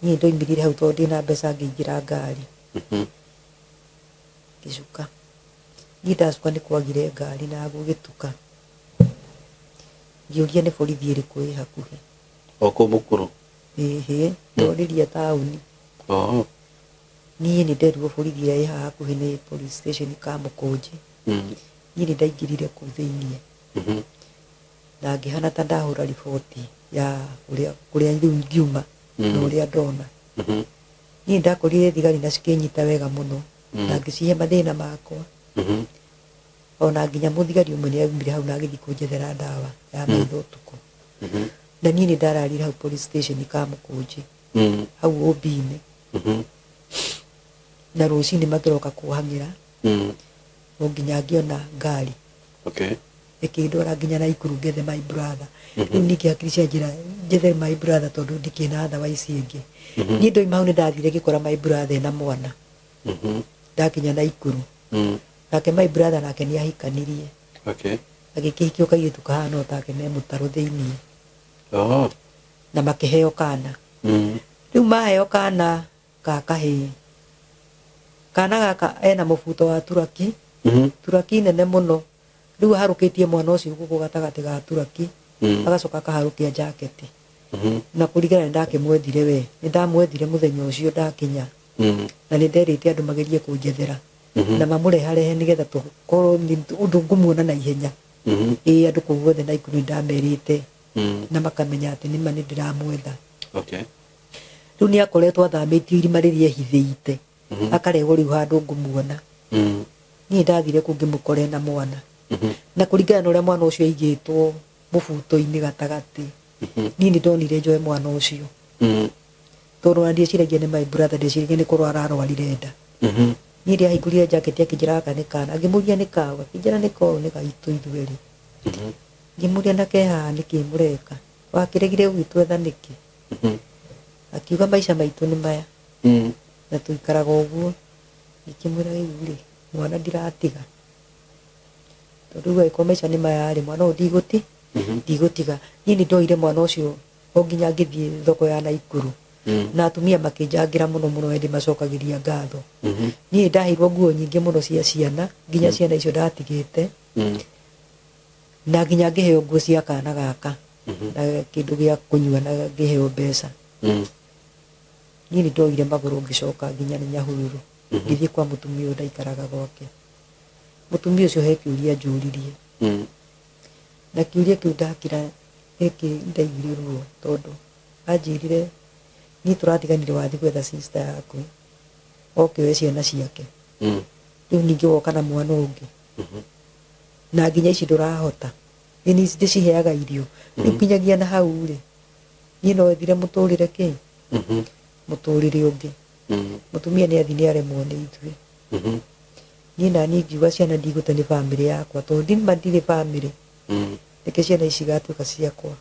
niĩ ndoimirire hau tondu ndĩ na mbeca ngĩingĩra ngari ngĩcuka niĩ ndacuka nĩ kwagire ngari na gũgĩtuka ngĩũria nĩ borithi ĩrĩkũ ĩ hakuhĩ o kũu mũkuru ndorĩria taũni niĩ nĩ nderirwo borithi ĩrĩa ĩ haha hakuhĩ nĩ police station Kamũkũnji. Niĩ nĩ ndaingĩrire kũu thĩiniĩ na ngĩhana ta ndahũra riboti ya kũrĩa rĩu ngiuma na ũrĩa ndona. Niĩ ndakorire thigari na cikĩnyita wega mũno na ngĩcihe mathĩna makwa. Ona nginya mũthigari ũmwe nĩ aumire hau na agĩthiĩ kũnjethera ndawa ya maitho ũtukũ. Na niĩ nĩ ndararire hau police station Kamũkũnji hau OB-inĩ. Na rũcinĩ makĩroka kuohang'ĩra no nginya ngĩona ngari ĩkĩndwara nginya Naikuru ngethe my brother. Rĩu ningĩ hakiri cianjĩra njethe my brother tondũ ndikĩna otherwise ĩngĩ. Niĩ ndoima hau nĩ ndathire ngĩkora my brother ena mwana. Ndakinya Naikuru nake my brother nake nĩ ahikanirie. Agĩkĩhikio kairĩtu kahana take me mũtaro thĩiniĩ na makĩheo kana. Rĩu maheo kana ga kahĩĩ. Kana gaka ena mũbuto wa turaki, turaki nene mũno. Rĩu aharũkĩtie mwana ũcio gũkũ gatagatĩ ga turaki agacoka akaharũkia jaketi. Na kũringana nĩ ndakĩmwendire we, nĩ ndamwendire mũthenya ũcio ndakinya na nĩ nderĩte andũ magerie kũnjethera na mamũreharehe nĩgetha tũkorwo ũndũ ngũmuona na ihenya. Ĩĩ andũ kũu guothe Naikuru nĩ ndamerĩte na makamenya atĩ nĩma nĩ ndĩramwetha. Rĩu nĩ akoretwo athamĩtio irima rĩrĩa ehithĩite akarehwo rĩu handũ ngũmuona. Niĩ ndathire kũu ngĩmũkora na mwana na kũringana na ũrĩa mwana ũcio aigĩtwo mũbuto-inĩ gatagatĩ, niĩ nĩ ndonire njoe mwana ũcio tondũ ona ndieciragia nĩ my brother, ndeciragia nĩ korwo ararwarire nda. Niĩ ndiahingũrire jaketi akĩnjĩra gaka nĩ kana, ngĩmũria nĩ kaũ, akĩnjĩra nĩ kaũ nĩ gaitũ ithuerĩ. Ngĩmũria nake haha nĩkĩ mũreka, wakĩregire gũgĩtwetha nĩkĩ? Akiuga maica maitũ nĩ maya na tũikaraga ũguo. Ngĩkĩmwĩra rĩu rĩ mwana ndiratiga tondũ rĩu angĩkorwo maica nĩ maya rĩ mwana ũyũ ndigũtiga. Niĩ nĩ ndoire mwana ũcio o nginya ngĩthiĩ thoko ya Naikuru na atumia makĩnjangĩra mũno mũno hĩndĩ macokagĩria ngatho. Niĩ ndaheirwo nguo nyingĩ mũno cia ciana, nginya ciana icio ndatigĩte na nginya ngĩheo nguo cia kana gaka na kĩndũ gĩa kũnyua na ngĩheo mbeca. Niĩ nĩ ndoire magũrũ ngĩcoka nginya nĩ Nyahururu ngĩthiĩ kwa mũtumia ũyũ ndaikaraga gwake. Mũtumia ũcio he kĩũria njũririe na kĩũria kĩu ndakira gĩkĩ ndaiguire ruo tondũ anjĩrire niĩ tũratiganire wathiĩ gwetha sister yaku oke oe ciana ciake, rĩu ningĩ woka na mwana ũngĩ na nginya ici ndũrahota, nĩ ndĩciheaga irio. Rĩu nginyagia na hau rĩ niĩ no ethire mũtũrĩre kĩ mũtũrĩre ũngĩ. Mũtumia nĩ athi nĩ aremwo nĩ ithuĩ. Niĩ na niĩ ngiuga ciana ndigũte nĩ bamĩrĩ yakwa tondũ nima ndirĩ bamĩrĩ, reke ciana ici igatuĩka ciakwa.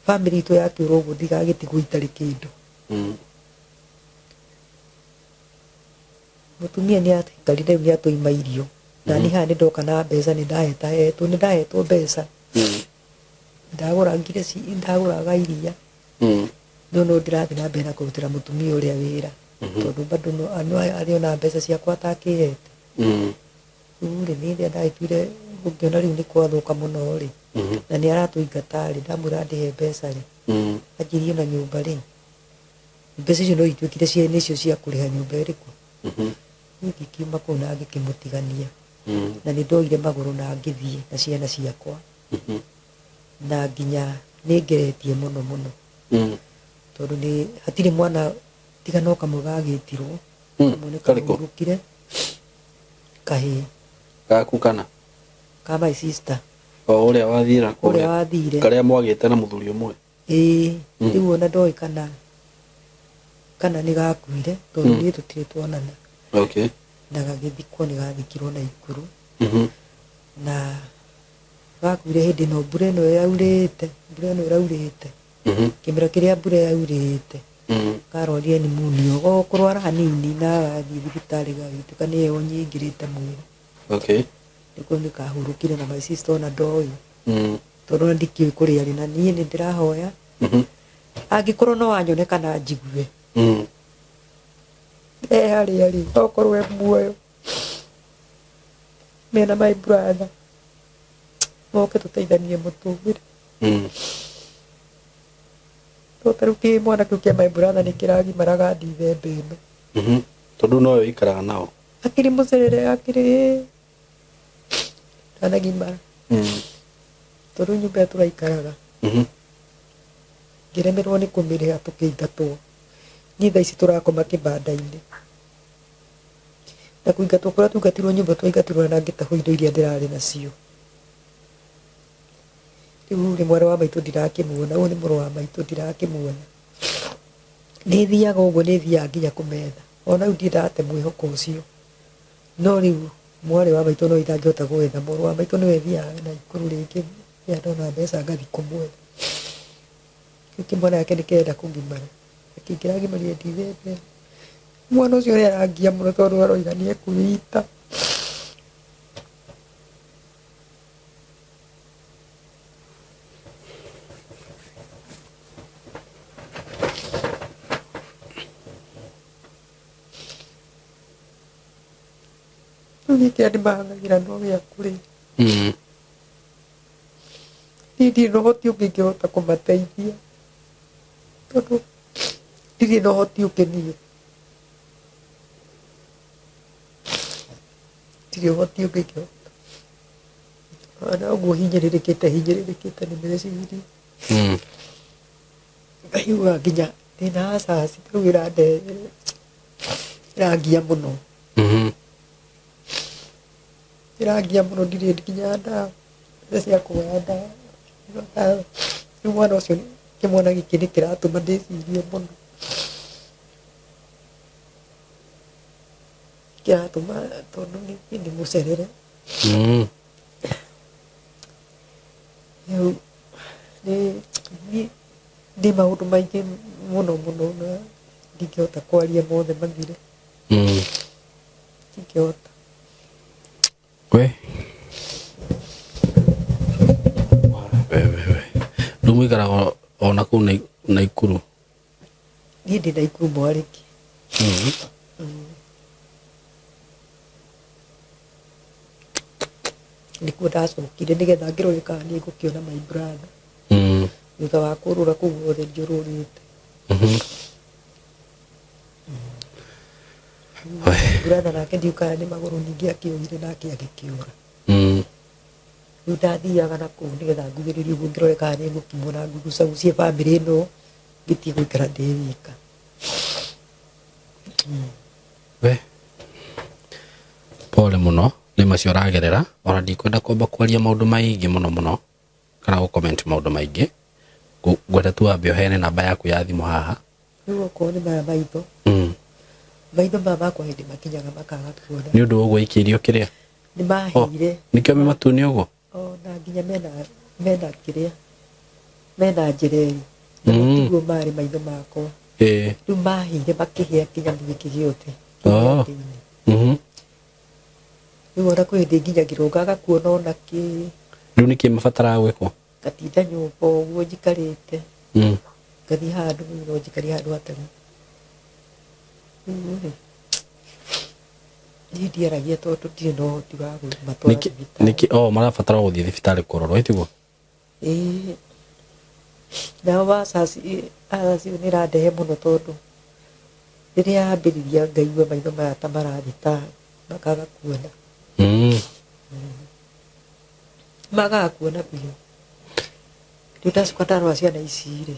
Bamĩrĩ itũ yakĩũra ũguo ndigagĩtigwo itarĩ kĩndũ. Mũtumia nĩ atikarire rĩu nĩ atũima irio na niĩ haha nĩ ndoka na mbeca nĩ ndahetwo mbeca. Ndagũra ngireci, ndagũraga iria no ndĩrathiĩ na mbere na kũrutĩra mũtumia ũrĩa wĩra tondũ bado arĩ ona mbeca ciakwa atakĩhete. Rĩu rĩ niĩ rĩrĩa ndagĩtuire gũkĩona rĩu nĩ kwathũka mũno rĩ na nĩ aratũingata rĩ ndamwĩra ndĩhe mbeca rĩ anjirie na nyũmba rĩ mbeca icio no ituĩkire nĩcio cia kũrĩha nyũmba ĩrĩkũ. Niĩ ngĩkiuma kũu na ngĩkĩmũtigania na nĩ ndoire magũrũ na ngĩthiĩ na ciana ciakwa na nginya nĩ ngeretie mũno mũno tondũ nĩ hatirĩ mwana tiga no kamwe gagĩtirwo kamwe nĩ kahurũkire kahĩĩ gaku kana ka my sister o ũrĩa wathira ũrĩa wathire karĩa mwagĩte na mũthuri ũmwe. Ĩĩ rĩu ona ndoĩ kana nĩ gakuire tondũ niĩ tũtirĩ tuonana na gagĩthikwo nĩ gathikirwo Naikuru na gakuire hĩndĩ ĩno mbura ĩno ĩraurĩte kĩmera kĩrĩa mbura yaurĩte karwarire pneumonia o kũrwara hanini na gathiĩ thibitarĩ gagĩtuĩka nĩ heho nyingĩrĩte mwĩrĩ. Nĩkuo nĩ kahurũkire na my sister ona ndoĩ tondũ ona ndikĩũĩ kũrĩa arĩ na niĩ nĩ ndĩrahoya angĩkorwo no wanyoneka na njigue harĩa rĩ okorwo e muoyo mena my brother moke tũteithanie mũtũrĩre taru ki mwana kiu kia my brother ni kiragi maraga ndithembe ino tondu no yo ikaraga nao akiri mucerere akiri anagimara tondu nyumba turaikaraga ngiremerwo ni kumiriha tukiingatwo ni thaa ici turakoma kibanda-ini na kuingatwo kuria tuingatirwo nyumba twaingatirwo na ngitahu indo iria ndirari nacio riu ri mwana wa maitu ndirakimuona uyu ni muru wa maitu ndirakimuona ni thiaga uguo ni thiaga nginya kumetha ona riu ndindate mwihoko ucio no riu mwari wa maitu no itangihota gwetha muru wa maitu niwe thiaga na ikuru ringi ya ndona mbeca ngathi kumwetha kimwana yake nikenda kungimara akingiragimaria ndithembe mwana ucio ni arangia muno tondu aroiga ni ekuita gä andä mahang'agä no gä aku rä ndirä na hoti å ngä ngä hota kå mateithia tondå ndirä na hoti å ngä niä ndirä hoti å ngä ngä hota ona å guo hinyä rä kä te nä meciria ngaiuga nginya ndä na acaci rä u ä rande irangia må no irangia muno ndirä nginya ndawa cia kuoya ndawa riu mwana å cio kä mwana gä kä nä kä ratå ma ndä cirie må no kä ratå ma tondå nä må cerere riu ndä maå ndå maingä må no na ndingä hota kwaria mothe mathire ndingä hota we rä u må ikaraga ona kå u Naikuru niä ndä Naikuru mwarä ki nä kuo ndacokire nä getha ngä rorä kana nä ngå kä ona my brother thutha wa kå rå ra kå guothe njå rå rä te brother nake ndiukaga nä magå rå ningä akä å ire nake agä kä å ra rä u ndathiaga na kå u nä getha nguhä rä rie guo ngä rore kana nä ngå kimona ngugucagucie bamä rä ä no ngä tie gå ikara ndä wika we pole må no nä macio ragerera ona ndikwenda kwamba kwaria maå ndå maingä må no kana gå comment maå ndå maingä ngwenda tu wambe å heane namba yaku ya thimå haha rä u okorwo nä maya maitho maitho maya makwa hä ndä makinyaga makaga kuona nä å ndå å guo ikä irio kä rä a nä mahire nä kä o me matune å guo ona nginya mena kä rä a mena njireri tiguo marä maitho makwa rä u mahire makä hä a kinyamå gä kä gä othe rä u ona kwä hä ndä nginyagä rwo ngaga kuona ona kä rä u nä kä mabataraga gwä kwo ngatinda nyåmba å guo njikarä te ngathi handå no njikarie handå hatarä nä ndiaragia tondå ndirä na å hoti wa matwara thibitarä marabatara gå thiä thibitarä kå rorwo tiguo nao acaci nä randehe må no tondå rä rä a yambä rä ria ngaigua maitho maya ta marathi ta makaga kuona magaga kuona biå rä u ndacoka ndarora ciana ici rä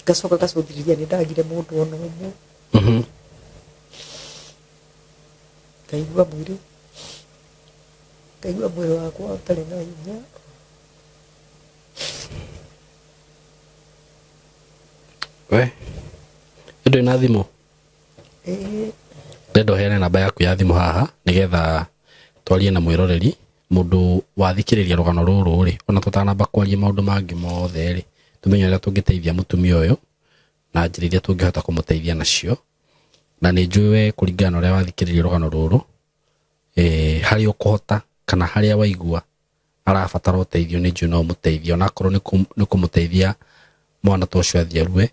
ngacoka ngacåthiriria nä ndagire må ndå ona å mwe ngaigua mwä rä wakwa å tarä na hinya we ndå na thimå ndenda å heane namba yaku ya thimå haha nä getha twarie na mwä roreri må ndå wathikä rä ria rå gano rå rå rä ona tå tanamba kwaria maå ndå mangä mothe rä tå menye å rä a tå ngä teithia må tumia å yå na njä ra iria tå ngä hota kå må teithia nacio na nä njå we kå ringana å rä a wathikä rä ria rå gano rå rå harä å kå hota kana harä a waigua arabatara å teithio nä njå no må teithia onakorwo nä kå må teithia mwana ta å cio athiarue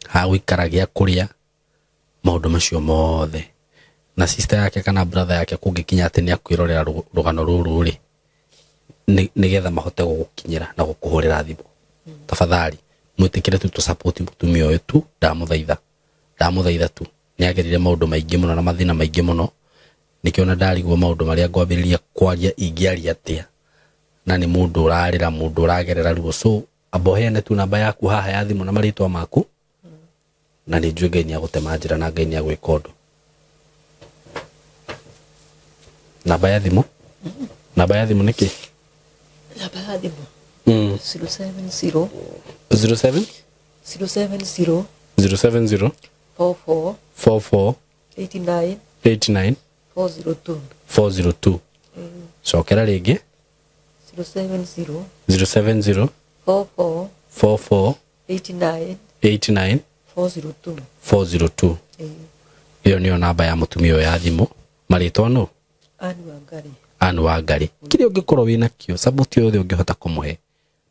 ha gå ikaragia kå rä a maå ndå macio mothe na sister yake kana brother yake kå ngä kinya atä nä akwä rorera rå gano rå rå rä nä getha mahote gå gå kinyä ra na gå kå hå rä ra thimå tafadhali mwitikire tu support mutumia wetu ndamuthaitha tu niagerire maundu maingi muno na mathina maingi muno nikiona ndarigwo maundu maria ngwambiriria kwaria ingiaria atia na ni mundu urarira mundu uragerera ruo so aboheane tu namba yaku haha ya thimu na maritwa maku na ni njue Ngai ni agutema njira na Ngai ni agwika undu namba ya thimu niki namba ya thimu 070 070 44 89 402 cokera ringi 070 44 89 402 iyo niyo namba ya mutumia ya thimu maritwa no Anu Wangari kire ungikorwo wina kio support yothe ungihota kumuhe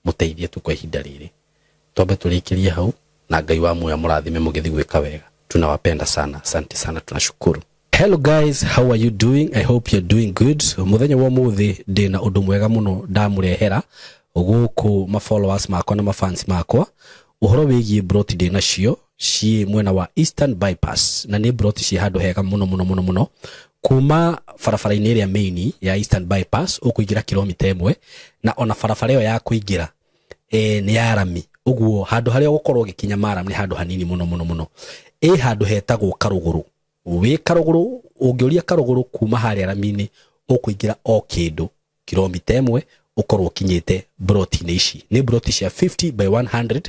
muteithie tu kwa ihinda riri tobe tulikirie hau na Ngai wa muya murathime mugithi gwika wega tunawapenda sana asante sana tunashukuru. Hello guys, how are you doing? I hope you're doing good. Muthenya wa muthi ndina undu mwega muno ndamurehera guku ma followers makwa na ma fans makwa uhoro wigie broti ndina cio ci mwena wa Eastern Bypass na ni broti ci handu hega muno kuma farafara-ini iria main ya Eastern Bypass ukuingira kilomita 1 na ona farafara iyo ya kuingira ni ya rami uguo handu haria gukorwo gikinya maram ni handu hanini muno handu hetagwo Karuguru wi Karuguru ungiuria Karuguru kuma haria rami-ini ukuingira o kindu kilomita 1 ukorwo kinyite broti ici ni broti cia 50 by 100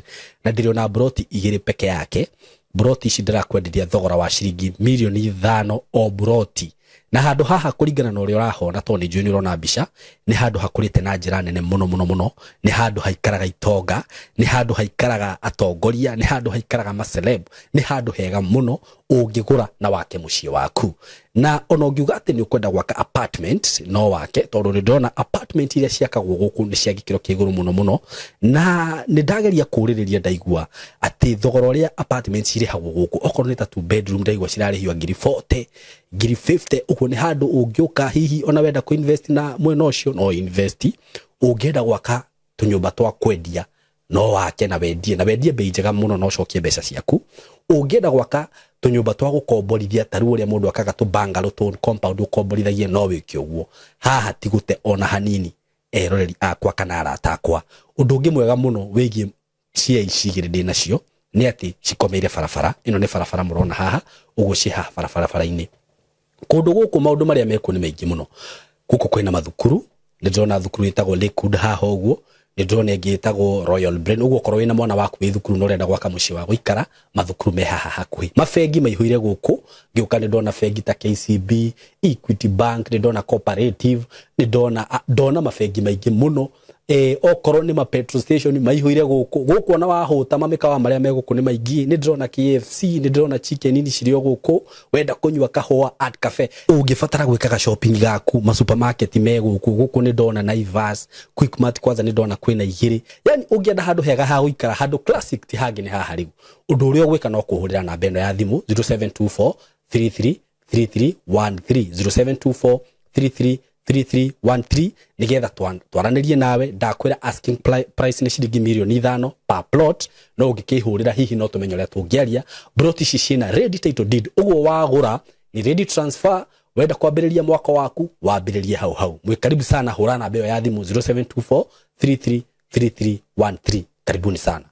na ndiriona broti igiri peke yake broti ici ndirakwenderia thogora wa ciringi milioni 5 o broti na handu haha kuringana na uria urahona to ni njui ni urona mbica ni handu hakurite na njira nene muno ni handu haikaraga itonga ni handu haikaraga atongoria ni handu haikaraga maceleb ni handu hega muno ungigura na wake mucie waku na ona ungiuga ati ni ukwenda gwaka apartment no wake tondu ni ndona apartment iria ciakagwo guku ni cia gikiro kiguru muno na ni ndageria kuririria ndaigua ati thogora uria apartments irihagwo guku okorwo ni ta 2 bedroom ndaigua cirarihio ngiri 40 ngiri 50 uko ni handu ungiuka hihi ona wenda ku invest na mwena ucio no invest ungienda gwaka tunyumba twa kwendia no wake na wendie bei njega muno no cokie mbeca ciaku ungienda gwaka tunyumba twa gukomborithia taru uria mundu akaga tu bungalow tu compound ukomborithagie no wiki uguo haha tigute ona hanini eroreri akwa kana arata akwa undu ungi mwega muno wigie cia icigire ndina cio ni ati cikomeire barabara ino ni barabara murona haha uguo ci haha barabara-ini kundu guku maundu maria meku ni maingi muno guku kwina mathukuru ni ndona thukuru itagwo Lakewood haha uguo ni ndona ngitagwo Royal Brain uguo korwo wina mwana waku wi thukuru no renda gwaka mucie wa guikara mathukuru me haha hakuhi mafengi maihuire guku ngiuka ni ndona fengi ta KCB Equity Bank ni ndona Cooperative ni ndona mafengi maingi muno okorwo ni ma petrol station maihuire guku ona wahuta mamikawa maria me guku ni maingi ni ndona KFC ni ndona chicken ni cirio guku wenda kunywa kahua at cafe ungifatara gwikaga shopping gaku ma supermarket me guku ni ndona Naivas Quickmart kwanza ni ndona kwina igiri yani ungienda handu hega ha guikara handu classic ti hangi ni haha riu undu uria gwika no kuhurira namba eno ya thimu 0724 33 3313 0724 33 3313 nigetha twaranirie nawe ndakwira asking price ni ciringi milioni 5 per plot no ungikihurira hihi no tumenyo ria tungiaria broti ici ciina ready title deed uguo wagura ni ready transfer wenda kwambiriria mwaka waku wambiririe hau mwikaribu sana hurana namba ya thimu 0724 33 3313 karibuni sana.